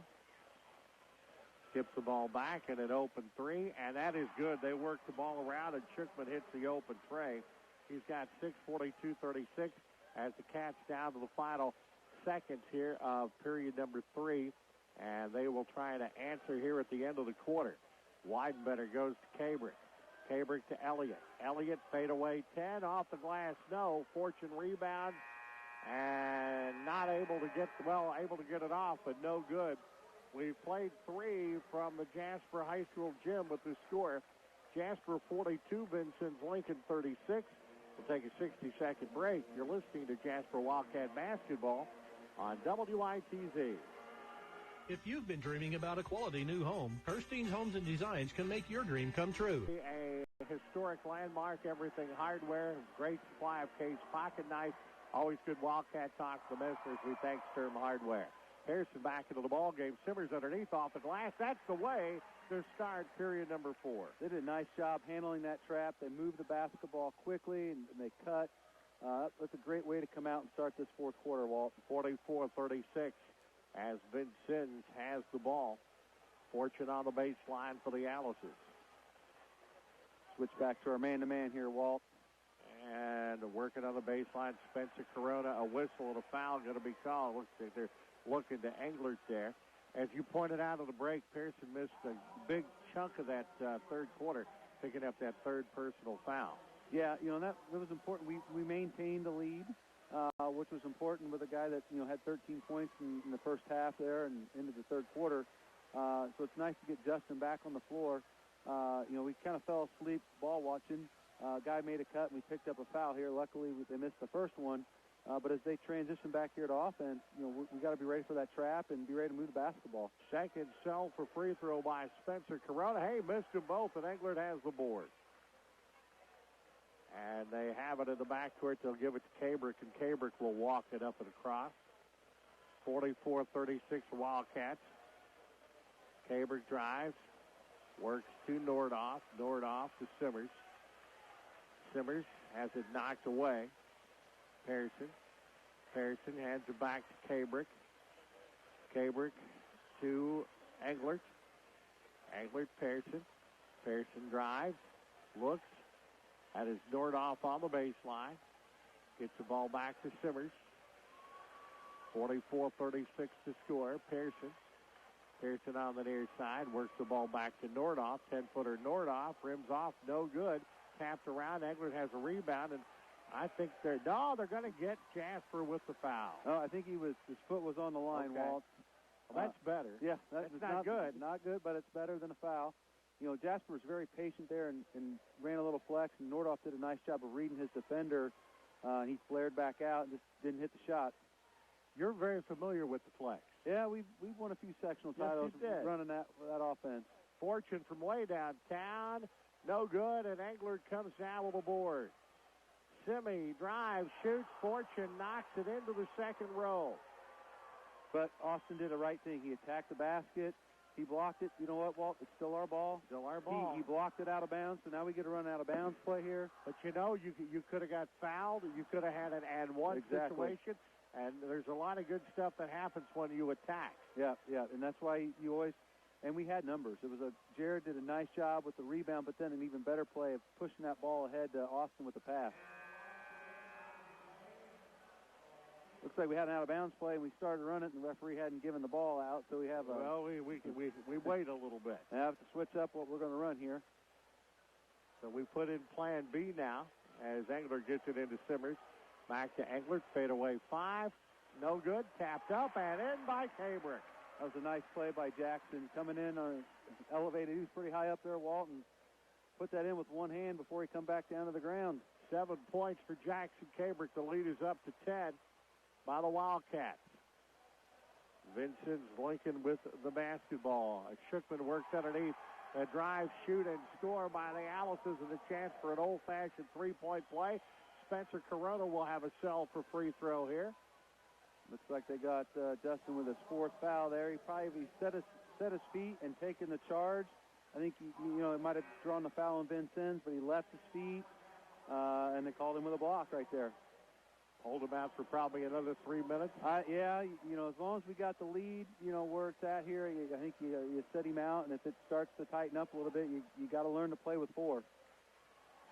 skips the ball back and an open three, and that is good. They work the ball around, and Schickman hits the open tray. He's got 6:42:36 as the Cats down to the final seconds here of period number 3, and they will try to answer here at the end of the quarter. Weidenbender goes to Cabrick. Cabrick to Elliott. Elliott fadeaway 10 off the glass. No. Fortune rebound and not able to get it off, but no good. We played 3 from the Jasper High School gym with the score. Jasper 42, Vincennes Lincoln 36. We'll take a 60-second break. You're listening to Jasper Wildcat Basketball on WITZ. If you've been dreaming about a quality new home, Kirstein's Homes and Designs can make your dream come true. A historic landmark, everything hardware, great supply of case pocket knife. Always good Wildcat talk for the listeners. We thank Sturm Hardware. Harrison back into the ball game. Simmers underneath off the glass. That's the way to start period number 4. They did a nice job handling that trap. They moved the basketball quickly, and they cut. That's a great way to come out and start this fourth quarter, Walt. 44-36 as Vincennes has the ball. Fortune on the baseline for the Alices. Switch back to our man-to-man here, Walt. And working on the baseline, Spencer Corona, a whistle and a foul going to be called. Looks like they're looking to Englert there. As you pointed out on the break, Pearson missed a big chunk of that third quarter, picking up that third personal foul. Yeah, that was important. We maintained the lead, which was important with a guy that, had 13 points in the first half there and into the third quarter. So it's nice to get Justin back on the floor. We kind of fell asleep ball watching. Guy made a cut, and we picked up a foul here. Luckily, they missed the first one. But as they transition back here to offense, we got to be ready for that trap and be ready to move the basketball. Second cell for free throw by Spencer Corona. Hey, missed them both, and Englert has the board. And they have it in the backcourt. They'll give it to Cabrick, and Cabrick will walk it up and across. 44-36 Wildcats. Cabrick drives, works to Nordoff. Nordoff to Simmers. Simmers has it knocked away. Pearson hands it back to Cabrick. Cabrick to Englert. Englert, Pearson. Pearson drives, looks. That is Nordoff on the baseline. Gets the ball back to Simmers. 44-36 to score. Pearson on the near side. Works the ball back to Nordoff. 10-footer Nordoff. Rims off. No good. Tapped around. Englert has a rebound. And I think they're going to get Jasper with the foul. No, I think his foot was on the line, okay. Walt. Well, that's better. Yeah, that's not good. Not good, but it's better than a foul. You know, Jasper was very patient there and ran a little flex, and Nordoff did a nice job of reading his defender. He flared back out and just didn't hit the shot. You're very familiar with the flex. Yeah, we've won a few sectional titles running that offense. Fortune from way downtown. No good, and Englert comes down with a board. Simi drives, shoots. Fortune knocks it into the second row. But Austin did the right thing. He attacked the basket. He blocked it. You know what, Walt? It's still our ball. Still our ball. He blocked it out of bounds, so now we get to run out of bounds play here. But, you know, you could have got fouled. You could have had an and-one situation. And there's a lot of good stuff that happens when you attack. Yeah, and that's why you always – and we had numbers. Jared did a nice job with the rebound, but then an even better play of pushing that ball ahead to Austin with the pass. Looks like we had an out-of-bounds play, and we started running it, and the referee hadn't given the ball out, so we have a... Well, we wait a little bit. I have to switch up what we're going to run here. So we put in plan B now as Englert gets it into Simmers. Back to Englert, fadeaway 5. No good, tapped up and in by Cabrick. That was a nice play by Jackson. Coming in on elevated, he was pretty high up there, Walton. Put that in with one hand before he come back down to the ground. 7 points for Jackson Cabrick. The lead is up to 10. By the Wildcats. Vincennes Lincoln with the basketball. Shookman works underneath. A drive, shoot, and score by the Alices, and a chance for an old-fashioned three-point play. Spencer Corona will have a cell for free throw here. Looks like they got Dustin with his 4th foul there. He probably set his feet and taken the charge. I think he might have drawn the foul on Vincennes, but he left his feet, and they called him with a block right there. Hold him out for probably another 3 minutes. Yeah, as long as we got the lead, where it's at here, I think you set him out, and if it starts to tighten up a little bit, you got to learn to play with 4.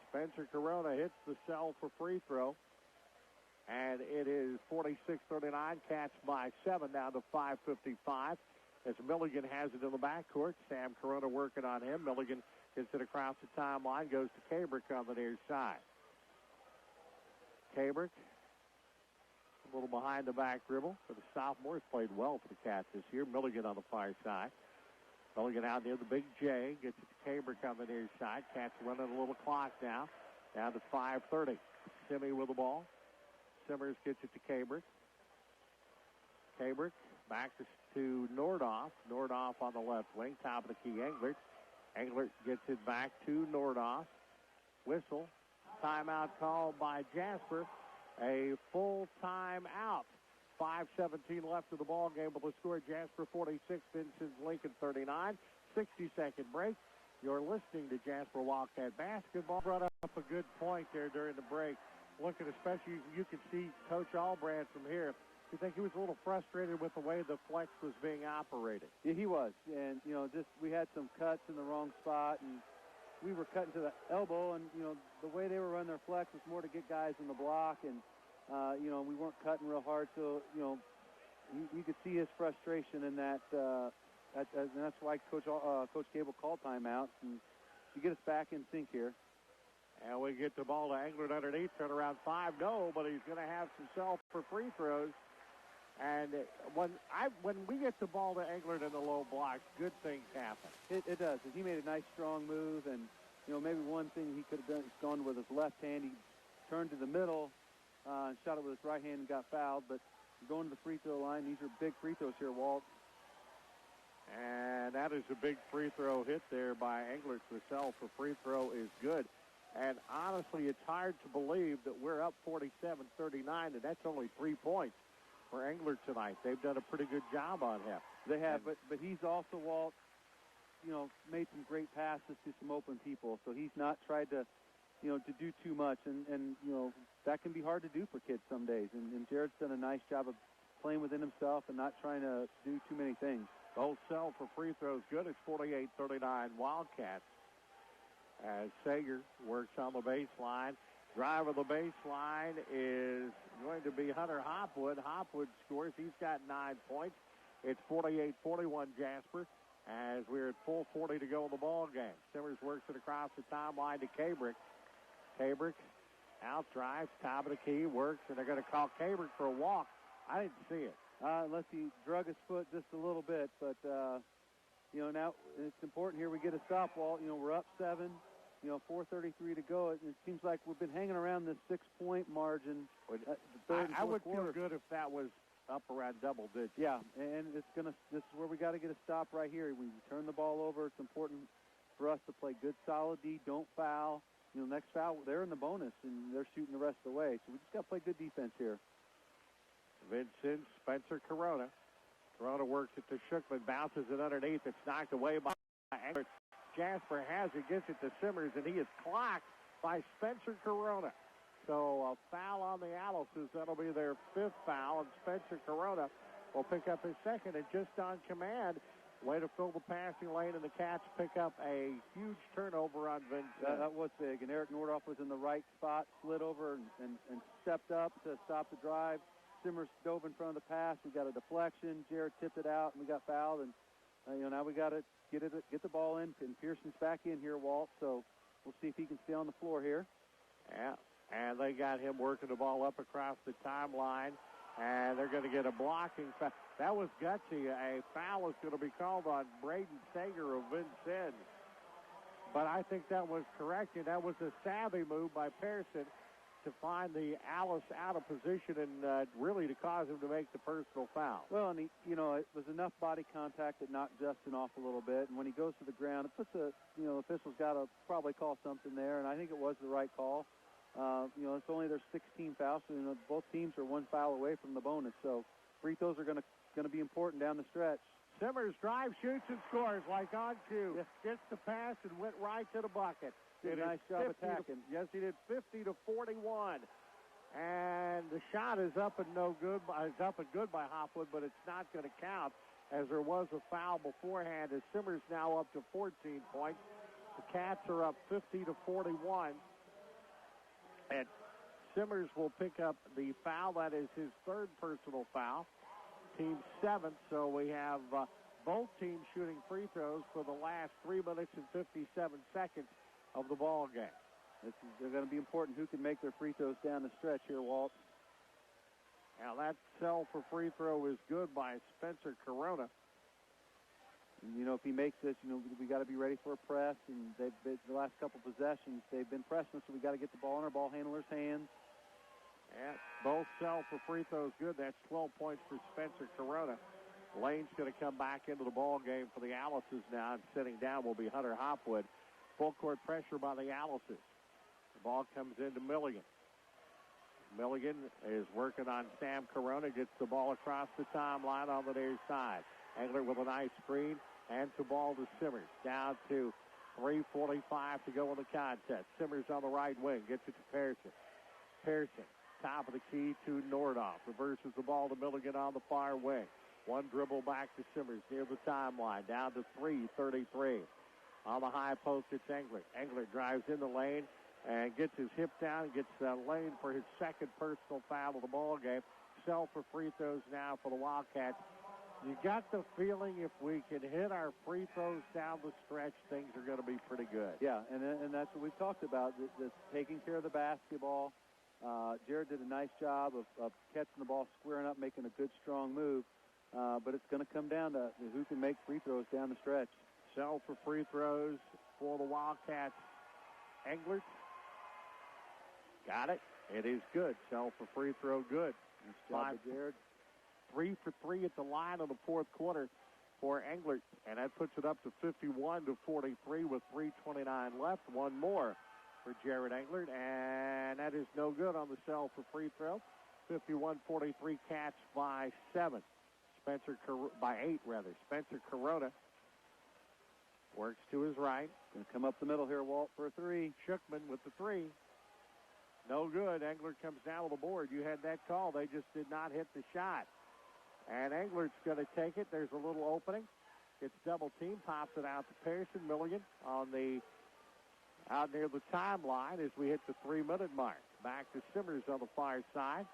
Spencer Corona hits the cell for free throw. And it is 46-39, Cats by 7 down to 5:55. As Milligan has it in the backcourt, Sam Corona working on him. Milligan gets it across the timeline, goes to Cabrick on the near side. Cabrick, a little behind the back dribble. But the sophomores played well for the Cats this year. Milligan on the far side. Milligan out near the big J. Gets it to Cabrick on the near side. Cats running a little clock now. Down to 5:30. Simi with the ball. Simmers gets it to Cabrick. Cabrick back to Nordoff. Nordoff on the left wing. Top of the key, Englert. Englert gets it back to Nordoff. Whistle. Timeout called by Jasper. A full timeout. 5:17 left of the ball game. With the score, Jasper 46, Vincennes Lincoln 39. 60-second break. You're listening to Jasper Wildcat Basketball. Brought up a good point there during the break. Looking, especially, you can see Coach Albrand from here. You think he was a little frustrated with the way the flex was being operated? Yeah, he was. And, we had some cuts in the wrong spot, and we were cutting to the elbow, and, the way they were running their flex was more to get guys in the block, and, we weren't cutting real hard, so, you could see his frustration in that, and that's why Coach Cable called timeouts, and to get us back in sync here. And we get the ball to Englert underneath, turn around 5, no, but he's going to have some self for free throws. And when we get the ball to Englert in the low block, good things happen. It does. He made a nice, strong move, and, maybe one thing he could have done is gone with his left hand. He turned to the middle and shot it with his right hand and got fouled, but going to the free throw line, these are big free throws here, Walt. And that is a big free throw hit there by Englert. The self for free throw is good. And honestly, it's hard to believe that we're up 47-39, and that's only 3 points for Englert tonight. They've done a pretty good job on him. They have, but he's also, Walt, made some great passes to some open people. So he's not tried to, to do too much. And that can be hard to do for kids some days. And Jared's done a nice job of playing within himself and not trying to do too many things. Both sell for free throws good. It's 48-39 Wildcats. As Sager works on the baseline. Drive of the baseline is going to be Hunter Hopwood. Hopwood scores. He's got 9 points. It's 48-41 Jasper as we're at full 40 to go in the ball game. Simmers works it across the timeline to Cabrick. Cabrick out drives, top of the key, works, and they're going to call Cabrick for a walk. I didn't see it. Unless he drug his foot just a little bit. But, now it's important here we get a stop, Walt. We're up 7. 4:33 to go. It seems like we've been hanging around this 6-point margin. I would feel good if that was up around double digits. Yeah, and this is where we got to get a stop right here. When you turn the ball over, it's important for us to play good, solid D. Don't foul. Next foul, they're in the bonus, and they're shooting the rest of the way. So we just got to play good defense here. Vincennes, Spencer Corona. Corona works it to Shookman, bounces it underneath. It's knocked away by Englert. Jasper has it, gets it to Simmers, and he is clocked by Spencer Corona. So a foul on the Alices. That'll be their 5th foul, and Spencer Corona will pick up his 2nd. And just on command, way to fill the passing lane, and the Cats pick up a huge turnover on Vincennes. That was big, and Eric Nordoff was in the right spot, slid over and stepped up to stop the drive. Simmers dove in front of the pass. We got a deflection. Jared tipped it out, and we got fouled. And now we got to get the ball in, and Pearson's back in here, Walt. So we'll see if he can stay on the floor here. Yeah, and they got him working the ball up across the timeline, and they're going to get a blocking foul. That was gutsy. A foul is going to be called on Braden Sager of Vincennes. But I think that was correct, and that was a savvy move by Pearson to find the Alice out of position and really to cause him to make the personal foul. Well, and it was enough body contact that knocked Justin off a little bit. And when he goes to the ground, it puts the official's got to probably call something there. And I think it was the right call. It's only their 16 fouls. So, both teams are 1 foul away from the bonus. So free throws are going to be important down the stretch. Simmers drives, shoots, and scores like on cue. Yeah. Gets the pass and went right to the bucket. Did a nice job attacking. Yes, he did. 50-41. And the shot is up and no good. It's up and good by Hopwood, but it's not going to count as there was a foul beforehand. As Simmers now up to 14 points. The Cats are up 50-41. And Simmers will pick up the foul. That is his 3rd personal foul. Team 7th. So we have both teams shooting free throws for the last 3 minutes and 57 seconds of the ball game. They're going to be important who can make their free throws down the stretch here, Walt. Now that sell for free throw is good by Spencer Corona. And, if he makes this, we got to be ready for a press. And the last couple possessions, they've been pressing, so we got to get the ball in our ball handlers' hands. And both sell for free throws good. That's 12 points for Spencer Corona. Lane's going to come back into the ball game for the Alices now, and sitting down will be Hunter Hopwood. Full court pressure by the Alices. The ball comes into Milligan. Milligan is working on Sam Corona. Gets the ball across the timeline on the near side. Engler with a nice screen. And the ball to Simmers. Down to 3:45 to go in the contest. Simmers on the right wing. Gets it to Pearson. Pearson, top of the key to Nordoff. Reverses the ball to Milligan on the far wing. One dribble back to Simmers near the timeline. Down to 3:33. On the high post, it's Engler. Engler drives in the lane and gets his hip down and gets Lane for his 2nd personal foul of the ball game. Sell for free throws now for the Wildcats. You got the feeling if we can hit our free throws down the stretch, things are going to be pretty good. Yeah, and that's what we've talked about, this taking care of the basketball. Jared did a nice job of catching the ball, squaring up, making a good, strong move. But it's going to come down to who can make free throws down the stretch. Sell for free throws for the Wildcats. Englert. Got it. It is good. Sell for free throw good. Nice job by Jared. 3 for 3 at the line of the 4th quarter for Englert. And that puts it up to 51-43 with 3:29 left. One more for Jared Englert. And that is no good on the sell for free throw. 51-43 Cats by 7. By 8 rather. Spencer Corona Works to his right. Going to come up the middle here, Walt, for a three. Shookman with the three. No good. Engler comes down to the board. You had that call. They just did not hit the shot. And Engler's going to take it. There's a little opening. It's double team. Pops it out to Pearson. Milligan out near the timeline as we hit the 3-minute mark. Back to Simmers on the far side.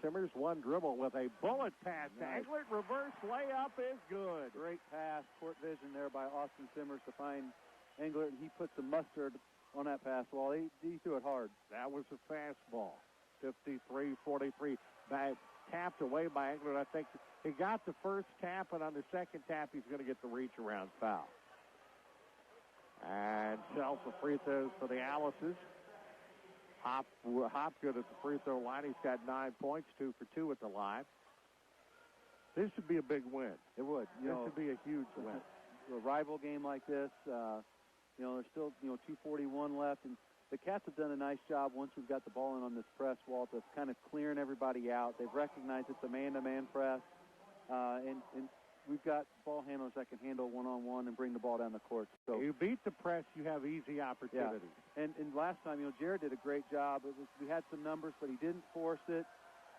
Simmers one dribble with a bullet pass to Englert. Reverse layup is good. Great pass. Court vision there by Austin Simmers to find Englert, and he put some mustard on that pass wall. He threw it hard. That was a fastball. 53-43. Tapped away by Englert. I think he got the first tap, and on the second tap, he's going to get the reach-around foul. And Self free throws for the Alices. Hopgood at the free throw line. He's got 9 points, 2 for 2 at the line. This would be a big win. It would. This would be a huge win. A rival game like this, there's still 2:41 left, and the Cats have done a nice job once we've got the ball in on this press, Walt, of kind of clearing everybody out. They've recognized it's a man-to-man press, and we've got ball handlers that can handle one-on-one and bring the ball down the court. So you beat the press, you have easy opportunities. Yeah. And last time, Jared did a great job. We had some numbers, but he didn't force it,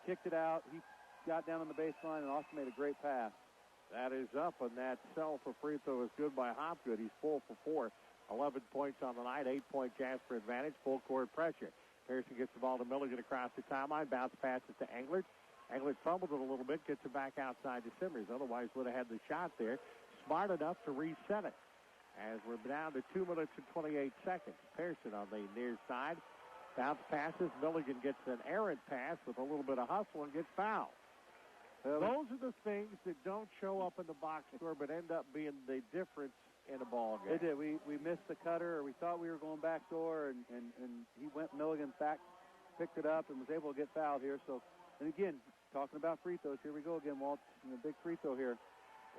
kicked it out. He got down on the baseline and also made a great pass. That is up, and that free throw is good by Hopgood. He's 4 for 4. 11 points on the night, 8-point Jasper advantage, full court pressure. Pearson gets the ball to Milligan across the timeline, bounce passes to Englert. Englert fumbled it a little bit, gets it back outside to Simmers. Otherwise would have had the shot there. Smart enough to reset it. As we're down to 2 minutes and 28 seconds. Pearson on the near side. Bounce passes. Milligan gets an errant pass with a little bit of hustle and gets fouled. Those are the things that don't show up in the box score but end up being the difference in a ball game. They did. We missed the cutter, or we thought we were going back door, and he went Milligan back, picked it up, and was able to get fouled here. So, and again, talking about free throws, here we go again, Walt. Big free throw here.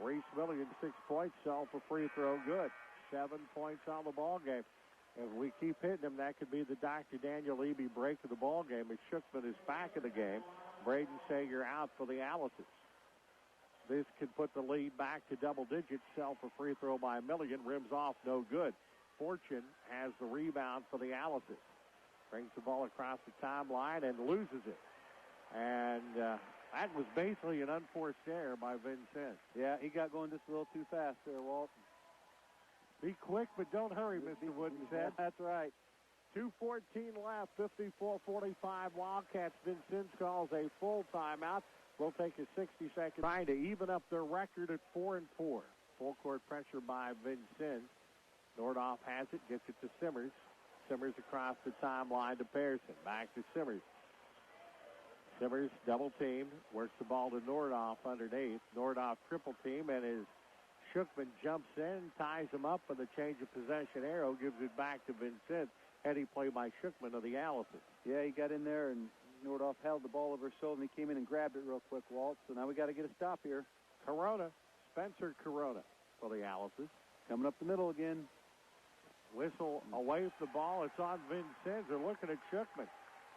Reese Milligan, 6 points, Self a free throw, good. 7 points on the ball game. If we keep hitting them, that could be the Dr. Daniel Eby break of the ball game. As Shookman is back in the game. Braden Sager out for the Alices. This could put the lead back to double digits. Self a free throw by Milligan. Rims off, no good. Fortune has the rebound for the Alices. Brings the ball across the timeline and loses it. And that was basically an unforced error by Vincennes. Yeah, he got going just a little too fast there, Walt. Be quick, but don't hurry, Mr. Wooden said. That's right. 2:14 left, 54-45 Wildcats. Vincennes calls a full timeout. We'll take a 60-second trying to even up their record at 4-4. Full court pressure by Vincennes. Nordoff has it, gets it to Simmers. Simmers across the timeline to Pearson. Back to Simmers. Simmers double teamed, works the ball to Nordoff underneath. Nordoff triple team, and his Shookman jumps in, ties him up, and the change of possession arrow gives it back to Vincennes. Heady play by Shookman of the Alices. Yeah, he got in there, and Nordoff held the ball over his shoulder, and he came in and grabbed it real quick, Walt. So now we got to get a stop here. Corona, Spencer Corona for the Alices. Coming up the middle again. Whistle away from the ball. It's on Vincennes. They're looking at Shookman.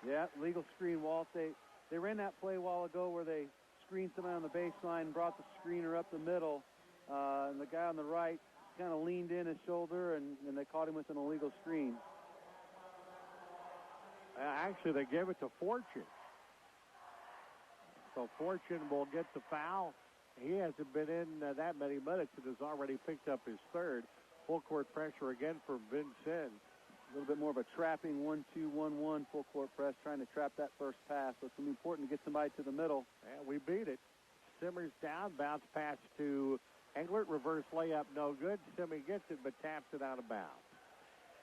Yeah, legal screen, Walt. They ran that play a while ago where they screened somebody on the baseline, brought the screener up the middle, and the guy on the right kind of leaned in his shoulder, and they caught him with an illegal screen. Actually, they gave it to Fortune. So Fortune will get the foul. He hasn't been in that many minutes and has already picked up his third. Full court pressure again for Vincennes. A little bit more of a trapping 1-2-1-1 full court press, trying to trap that first pass. So it's going to be important to get somebody to the middle. And we beat it. Simmers down, bounce pass to Englert, reverse layup, no good. Simmy gets it, but taps it out of bounds.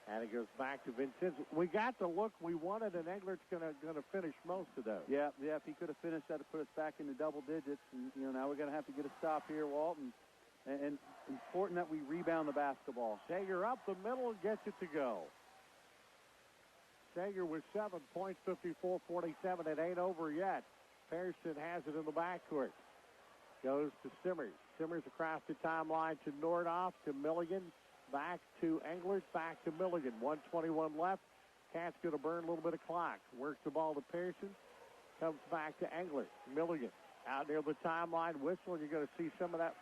And it goes back to Vincennes. We got the look we wanted, and Englert's going to finish most of those. Yeah. If he could have finished, that would put us back into double digits. And now we're going to have to get a stop here, Walt. And important that we rebound the basketball. Sager up the middle and gets it to go. Sager with 7 points, 54-47. It ain't over yet. Pearson has it in the backcourt. Goes to Simmers. Simmers across the timeline to Nordoff, to Milligan. Back to Englert, back to Milligan. 1:21 left. Cat's going to burn a little bit of clock. Works the ball to Pearson. Comes back to Englert. Milligan out near the timeline. Whistle, and you're going to see some of that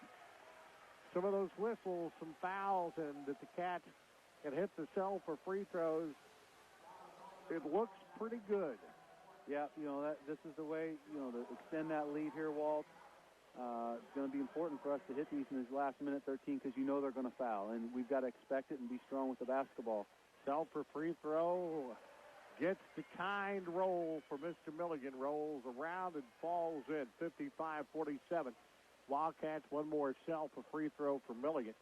some of those whistles, some fouls, and that the Cats can hit the cell for free throws, it looks pretty good. Yeah, this is the way, to extend that lead here, Walt. It's going to be important for us to hit these in this last minute 13 because they're going to foul, and we've got to expect it and be strong with the basketball. Cell for free throw. Gets the kind roll for Mr. Milligan. Rolls around and falls in. 55-47. Wildcats one more cell for free throw for Milligan.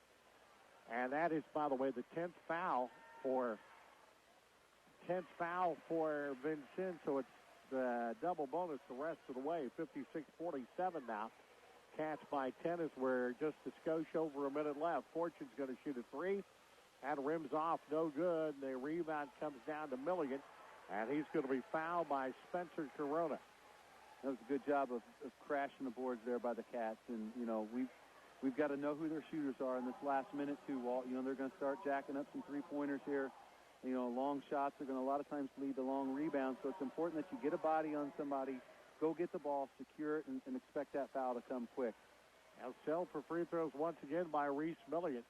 And that is, by the way, the 10th foul for Vincennes. So it's the double bonus the rest of the way. 56-47 now. Cats by 10 as we're just a skosh over a minute left. Fortune's going to shoot a three. That rims off, no good. And the rebound comes down to Milligan. And he's going to be fouled by Spencer Corona. That was a good job of crashing the boards there by the Cats. And, we've got to know who their shooters are in this last minute, too, Walt. They're going to start jacking up some three-pointers here. Long shots are going to a lot of times lead to long rebounds. So it's important that you get a body on somebody, go get the ball, secure it, and expect that foul to come quick. Now cell for free throws once again by Reese Milligan.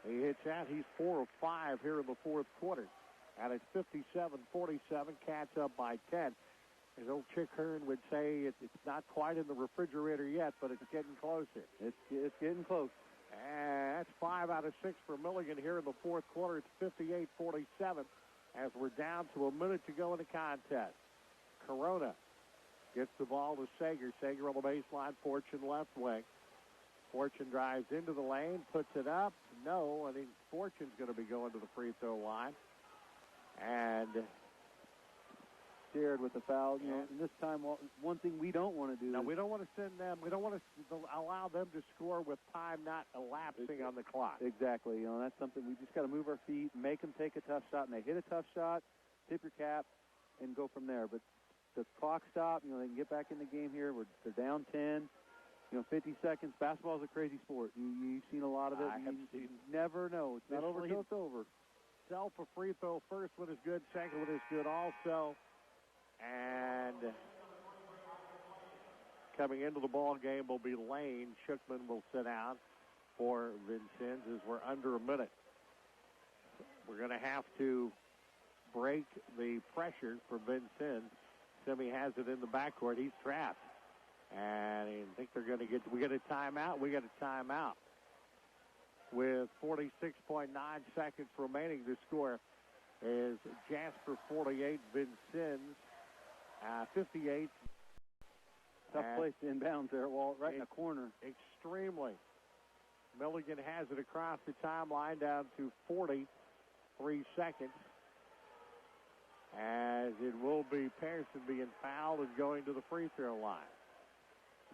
He hits that. He's 4 of 5 here in the fourth quarter. And it's 57-47. Cats up by 10. As old Chick Hearn would say, it's not quite in the refrigerator yet, but it's getting closer. It's getting close. And that's 5 out of 6 for Milligan here in the fourth quarter. It's 58-47 as we're down to a minute to go in the contest. Corona gets the ball to Sager. Sager on the baseline. Fortune left wing. Fortune drives into the lane, puts it up. No, I think Fortune's going to be going to the free throw line. And Jared with the foul. And this time, one thing we don't want to do. No, we don't want to send them. We don't want to allow them to score with time not elapsing on the clock. Exactly. That's something we just got to move our feet, make them take a tough shot, and they hit a tough shot, tip your cap, and go from there. But the clock stopped. They can get back in the game here. They're down 10. 50 seconds. Basketball is a crazy sport. You've seen a lot of it. You never know. It's not over until it's over. Cell for free throw. First one is good. Second one is good also. And coming into the ball game will be Lane. Shookman will sit down for Vincennes as we're under a minute. We're going to have to break the pressure for Vincennes. Simi has it in the backcourt. He's trapped. And I think they're going to we get a timeout. We get a timeout. With 46.9 seconds remaining, the score is Jasper 48, Vincennes 58. Tough place to inbounds there, Walt, right in the corner. Extremely. Milligan has it across the timeline down to 43 seconds. As it will be Pearson being fouled and going to the free throw line.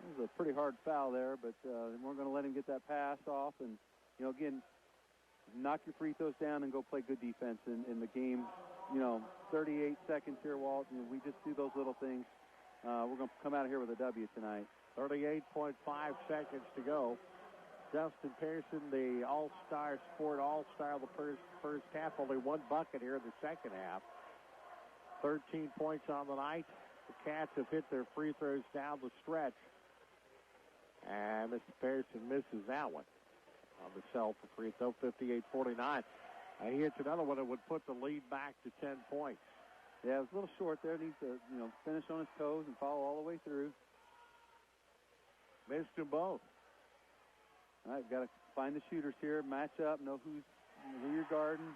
It was a pretty hard foul there, but we're going to let him get that pass off. And, again, knock your free throws down and go play good defense in the game. 38 seconds here, Walt. We just do those little things. We're going to come out of here with a W tonight. 38.5 seconds to go. Justin Pearson, the all-star sport all-star of the first half. Only one bucket here in the second half. 13 points on the night. The Cats have hit their free throws down the stretch. And Mr. Pearson misses that one on the cell for free throw, 58-49. He hits another one that would put the lead back to 10 points. Yeah, it was a little short there. Needs to, finish on his toes and follow all the way through. Missed them both. All right, got to find the shooters here, match up, know who you're guarding.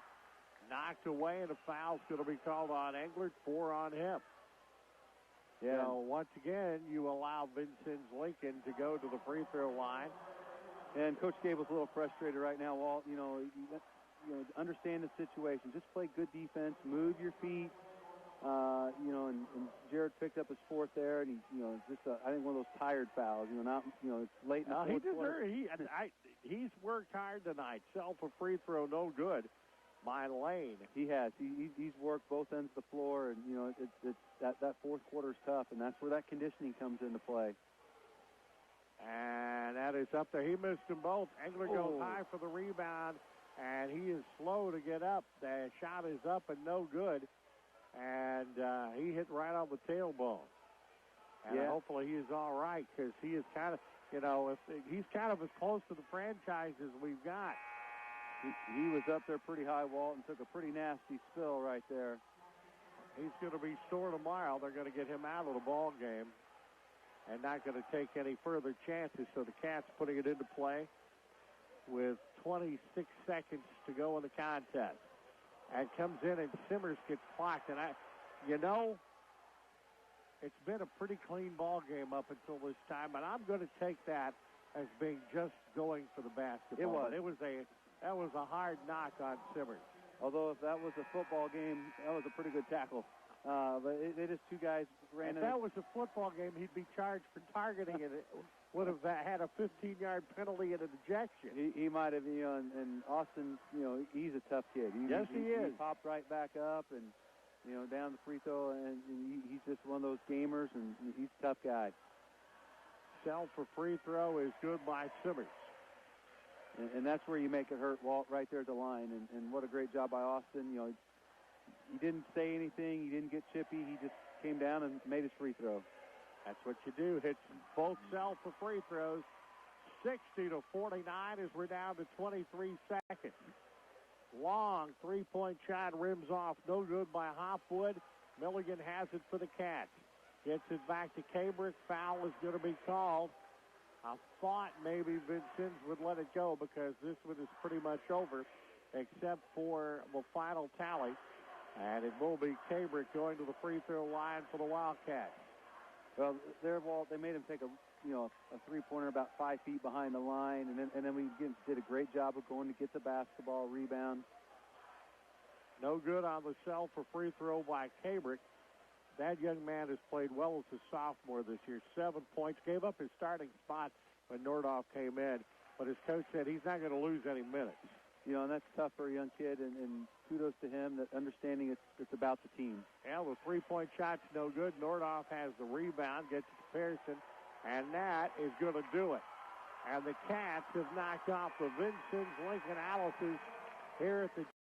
Knocked away, and a foul's going to be called on Englert, 4 on him. Yeah. So once again, you allow Vincennes Lincoln to go to the free throw line. And Coach Gable's a little frustrated right now, Walt. You understand the situation. Just play good defense, move your feet. And Jared picked up his fourth there, and just I think one of those tired fouls. It's late in the fourth quarter. He's worked hard tonight. Cell for free throw, no good. By Lane. He has. He's worked both ends of the floor, and that fourth quarter is tough, and that's where that conditioning comes into play. And that is up there. He missed them both. Engler goes high for the rebound, and he is slow to get up. The shot is up and no good, and he hit right on the tailbone. And hopefully he is all right because he is you know, if he's kind of as close to the franchise as we've got. He was up there pretty high, Walt, and took a pretty nasty spill right there. He's going to be sore tomorrow. They're going to get him out of the ball game and not going to take any further chances. So the Cats putting it into play with 26 seconds to go in the contest. And comes in and Simmers gets clocked. And it's been a pretty clean ball game up until this time. And I'm going to take that as being just going for the basketball. It was. That was a hard knock on Simmers. Although if that was a football game, that was a pretty good tackle. But it is two guys ran in. If that was a football game, he'd be charged for targeting it. Would have had a 15-yard penalty and an ejection. He might have, and Austin, he's a tough kid. Yes, he is. He popped right back up and, down the free throw, and he's just one of those gamers, and he's a tough guy. Sell for free throw is good by Simmers. And that's where you make it hurt, Walt, right there at the line. And what a great job by Austin. He didn't say anything. He didn't get chippy. He just came down and made his free throw. That's what you do. Hits both Sell for free throws. 60-49 as we're down to 23 seconds. Long three-point shot rims off. No good by Hopwood. Milligan has it for the Cats. Gets it back to Cabrick. Foul is going to be called. I thought maybe Vincennes would let it go because this one is pretty much over except for the final tally. And it will be Cabrick going to the free throw line for the Wildcats. Well, there, Walt, they made him take a three-pointer about 5 feet behind the line, and then we did a great job of going to get the basketball, rebound. No good on the Sell for free throw by Cabrick. That young man has played well as a sophomore this year. 7 points. Gave up his starting spot when Nordoff came in. But his coach said he's not going to lose any minutes. And that's tough for a young kid, and kudos to him, that understanding it's about the team. Yeah, the three-point shot's no good. Nordoff has the rebound, gets it to Pearson, and that is going to do it. And the Cats have knocked off the Vincennes Lincoln Alice's here at the